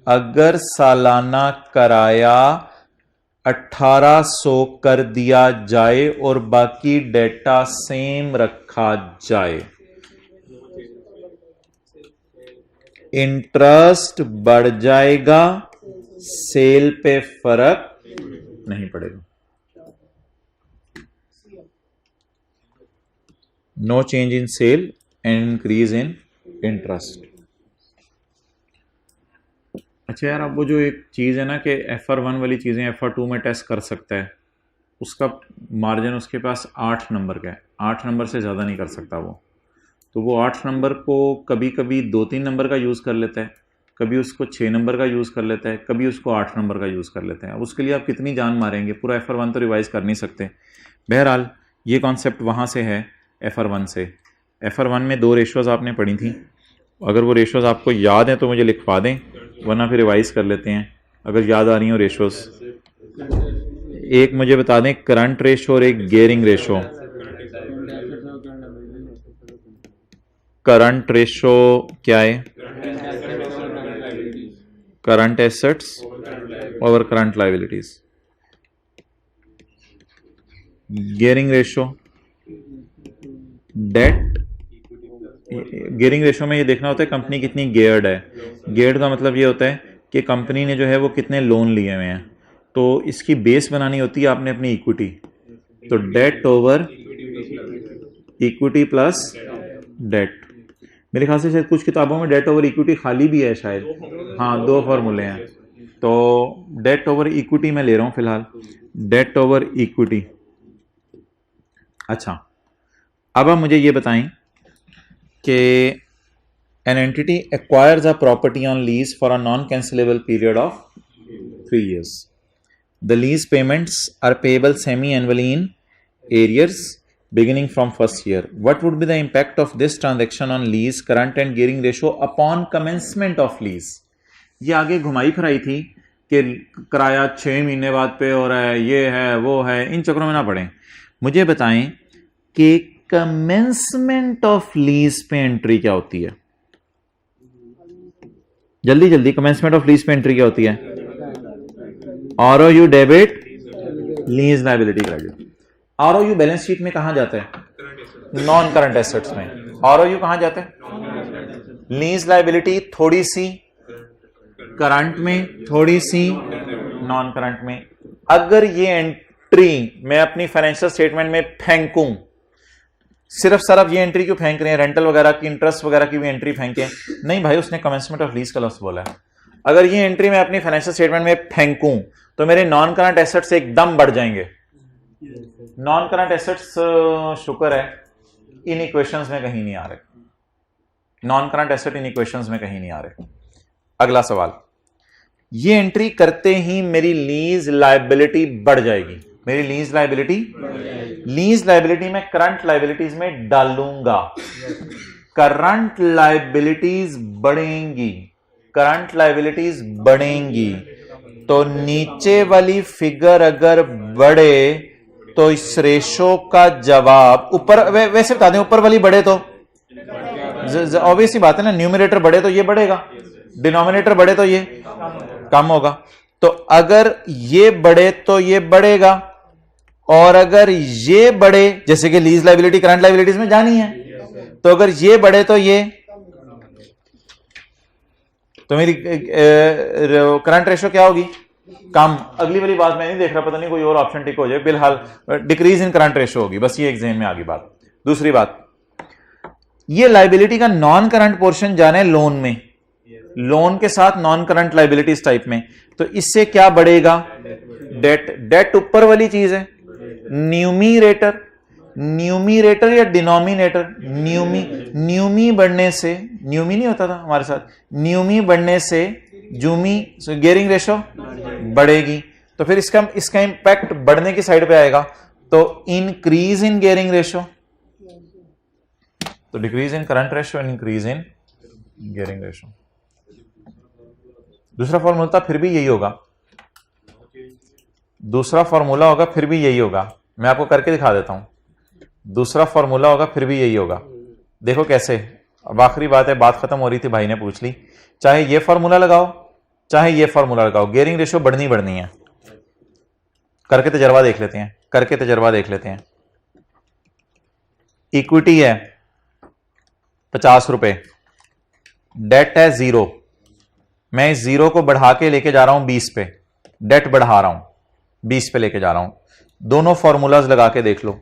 अगर सालाना किराया 1800 कर दिया जाए और बाकी डेटा सेम रखा जाए। इंटरेस्ट बढ़ जाएगा, सेल पे फर्क नहीं पड़ेगा। No change in sale and increase in interest. अच्छा यार, अब वो जो एक चीज़ है ना कि FR1 वाली चीज़ें FR2 में टेस्ट कर सकता है, उसका मार्जिन उसके पास 8 नंबर का है। 8 नंबर से ज़्यादा नहीं कर सकता वो। तो वो 8 नंबर को कभी कभी 2-3 नंबर का यूज़ कर लेता है, कभी उसको 6 नंबर का यूज़ कर लेता है, कभी उसको 8 नंबर का यूज़ कर लेते हैं। अब उसके लिए आप कितनी जान मारेंगे, पूरा FR1 तो रिवाइज़ कर नहीं सकते। बहरहाल ये कॉन्सेप्ट वहाँ से है FR1 से। FR1 में 2 रेशोज़ आपने पढ़ी थी। अगर वो रेशोज़ आपको याद हैं तो मुझे लिखवा दें, वरना फिर रिवाइज़ कर लेते हैं अगर याद आ रही हो रेशोज़। एक मुझे बता दें करंट रेशो और एक गियरिंग रेशो। करंट रेशो क्या है? Current assets over current liabilities. Gearing ratio debt. Gearing ratio में ये देखना होता है कंपनी कितनी गियर्ड है। गियर्ड का मतलब ये होता है कि कंपनी ने जो है वो कितने लोन लिए हुए हैं। तो इसकी बेस बनानी होती है आपने अपनी इक्विटी। तो debt over equity plus debt. मेरे ख्याल से शायद कुछ किताबों में डेट ओवर इक्विटी खाली भी है शायद। हाँ, 2 फॉर्मूले हैं। तो डेट ओवर इक्विटी मैं ले रहा हूं फिलहाल, डेट ओवर इक्विटी। अच्छा, अब आप मुझे ये बताएं कि an entity acquires a property on lease for a non-cancelable period of 3 years. The lease payments are payable semi-annually in arrears beginning from first year. What would be the impact of this transaction on lease, current and gearing ratio upon commencement of lease? ये आगे घुमाई फिराई थी कि किराया 6 महीने बाद पे हो रहा है, ये है वो है, इन चक्रों में ना पड़ें। मुझे बताएं कि कमेंसमेंट ऑफ लीज पे एंट्री क्या होती है? जल्दी जल्दी, कमेंसमेंट ऑफ लीज पे एंट्री क्या होती है? ROU debit, lease liability credit. ROU balance sheet में कहां जाता है? नॉन करंट एसेट्स में। ROU कहां जाता है? लीज लायबिलिटी थोड़ी सी करंट में, थोड़ी सी नॉन करंट में। अगर ये एंट्री मैं अपनी फाइनेंशियल स्टेटमेंट में फेंकूं, सिर्फ ये एंट्री क्यों फेंक रहे हैं? रेंटल वगैरह की, इंटरेस्ट वगैरह की भी एंट्री फेंके? नहीं भाई, उसने कमेंसमेंट ऑफ लीज का लफ्ज बोला है। अगर ये एंट्री मैं अपनी फाइनेंशियल स्टेटमेंट में फेंकूं तो मेरे नॉन करंट एसेट्स एकदम बढ़ जाएंगे। नॉन करंट एसेट्स शुक्र है इन इक्वेशंस में कहीं नहीं आ रहे, नॉन करंट एसेट इन इक्वेशंस में कहीं नहीं आ रहे। अगला सवाल, ये एंट्री करते ही मेरी लीज लायबिलिटी बढ़ जाएगी। मेरी लीज लायबिलिटी में करंट लायबिलिटीज में डालूंगा, करंट लायबिलिटीज बढ़ेंगी, करंट लायबिलिटीज बढ़ेंगी। तो नीचे वाली फिगर अगर बढ़े तो इस रेशो का जवाब ऊपर, वैसे बता दें, ऊपर वाली बढ़े तो ऑब्वियस सी बात है ना, न्यूमरेटर बढ़े तो ये बढ़ेगा, डिनोमिनेटर बढ़े तो ये कम होगा। तो अगर ये बढ़े तो ये बढ़ेगा, और अगर ये बढ़े, जैसे कि लीज लायबिलिटी करंट लायबिलिटीज में जानी है, तो अगर ये बढ़े तो ये, तो मेरी करंट रेशो क्या होगी? कम। अगली वाली बात मैं नहीं देख रहा, पता नहीं कोई और ऑप्शन टिक हो जाए। बिलहाल डिक्रीज इन करंट रेशो होगी, बस ये एग्जाम में आ गई बात। दूसरी बात, ये लायबिलिटी का नॉन करंट पोर्शन जाना है लोन में, लोन के साथ नॉन करंट लायबिलिटीज टाइप में, तो इससे क्या बढ़ेगा? डेट। डेट ऊपर वाली चीज है, न्यूमीरेटर, न्यूमीरेटर या डिनोमिनेटर? न्यूमी बढ़ने से, न्यूमी नहीं होता था हमारे साथ, न्यूमी बढ़ने से जूमी गेयरिंग रेशो बढ़ेगी, तो फिर इसका इंपैक्ट बढ़ने की साइड पे आएगा, तो इंक्रीज इन गेयरिंग रेशो, तो decrease in current ratio and increase in gearing ratio. दूसरा फॉर्मूला था, फिर भी यही होगा, दूसरा फॉर्मूला होगा, फिर भी यही होगा। मैं आपको करके दिखा देता हूं, दूसरा फॉर्मूला होगा, फिर भी यही होगा। देखो कैसे। अब आखिरी बात है, बात खत्म हो रही थी, भाई ने पूछ ली, चाहे ये फॉर्मूला लगाओ चाहे ये फॉर्मूला लगाओ, गेयरिंग रेशो बढ़नी है। करके तजर्बा देख लेते हैं, करके तजर्बा देख लेते हैं। इक्विटी है 50 रुपए, डेट है 0, मैं इस 0 को बढ़ा के लेके जा रहा हूं 20 पे, डेट बढ़ा रहा हूं 20 पे लेके जा रहा हूं। दोनों फॉर्मूलाज लगा के देख लो,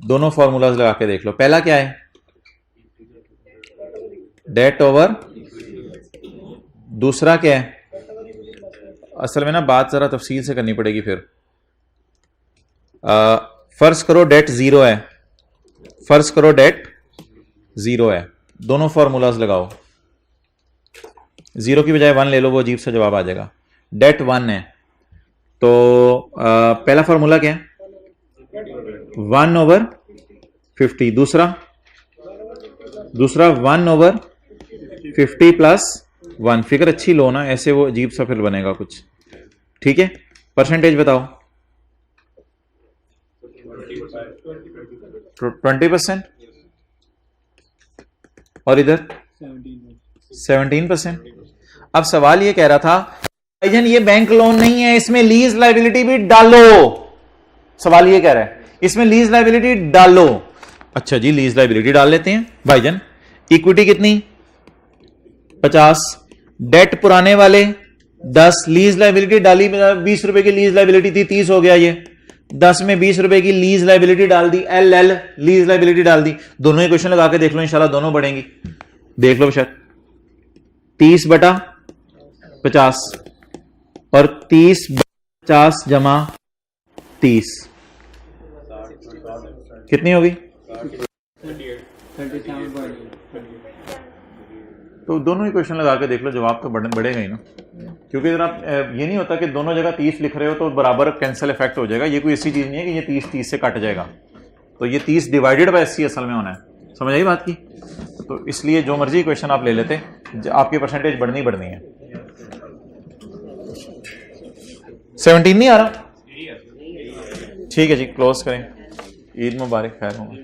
दोनों फॉर्मूलाज लगा के देख लो। पहला क्या है? डेट ओवर, दूसरा क्या है? असल में ना बात जरा तफसील से करनी पड़ेगी फिर। फर्ज करो डेट 0 है, फर्ज करो डेट 0 है, दोनों फॉर्मूलाज लगाओ, 0 की बजाय 1 ले लो, वो अजीब सा जवाब आ जाएगा। डेट 1 है, तो पहला फॉर्मूला क्या है? 1/50, दूसरा 1/50 प्लस 1। फिगर अच्छी लो ना, ऐसे वो अजीब सा फिर बनेगा कुछ, ठीक है? परसेंटेज बताओ। 20%, और इधर 17%। अब सवाल ये कह रहा था, भाईजान ये बैंक लोन नहीं है, इसमें लीज लायबिलिटी भी डालो। सवाल ये कह रहा है इसमें लीज लायबिलिटी डालो। अच्छा जी, लीज लायबिलिटी डाल लेते हैं भाईजान। इक्विटी कितनी? 50, डेट पुराने वाले 10, लीज लायबिलिटी डाली, 20 रुपए की लीज लायबिलिटी थी, 30 हो गया ये, 10 में 20 रुपए की लीज लायबिलिटी डाल दी, LL लीज लायबिलिटी डाल दी। दोनों ही क्वेश्चन लगा के देख लो, इंशाल्लाह दोनों बढ़ेंगी। देख लो शायद 30/50 और 30/50 जमा 30 कितनी होगी? तो दोनों ही क्वेश्चन लगा के देख लो, जवाब तो बढ़ेगा ही ना, क्योंकि अगर आप ये नहीं होता कि दोनों जगह 30 लिख रहे हो तो बराबर कैंसिल इफेक्ट हो जाएगा। ये कोई ऐसी चीज नहीं है कि ये 30 से कट जाएगा, तो ये 30 डिवाइडेड बाय 80 असल में होना है। समझ आई बात की? तो इसलिए जो मर्जी क्वेश्चन आप ले लेते, आपकी परसेंटेज बढ़नी है। 17 नहीं आ रहा? ठीक है जी, क्लोज करें। ईद मुबारक, खैर होगा।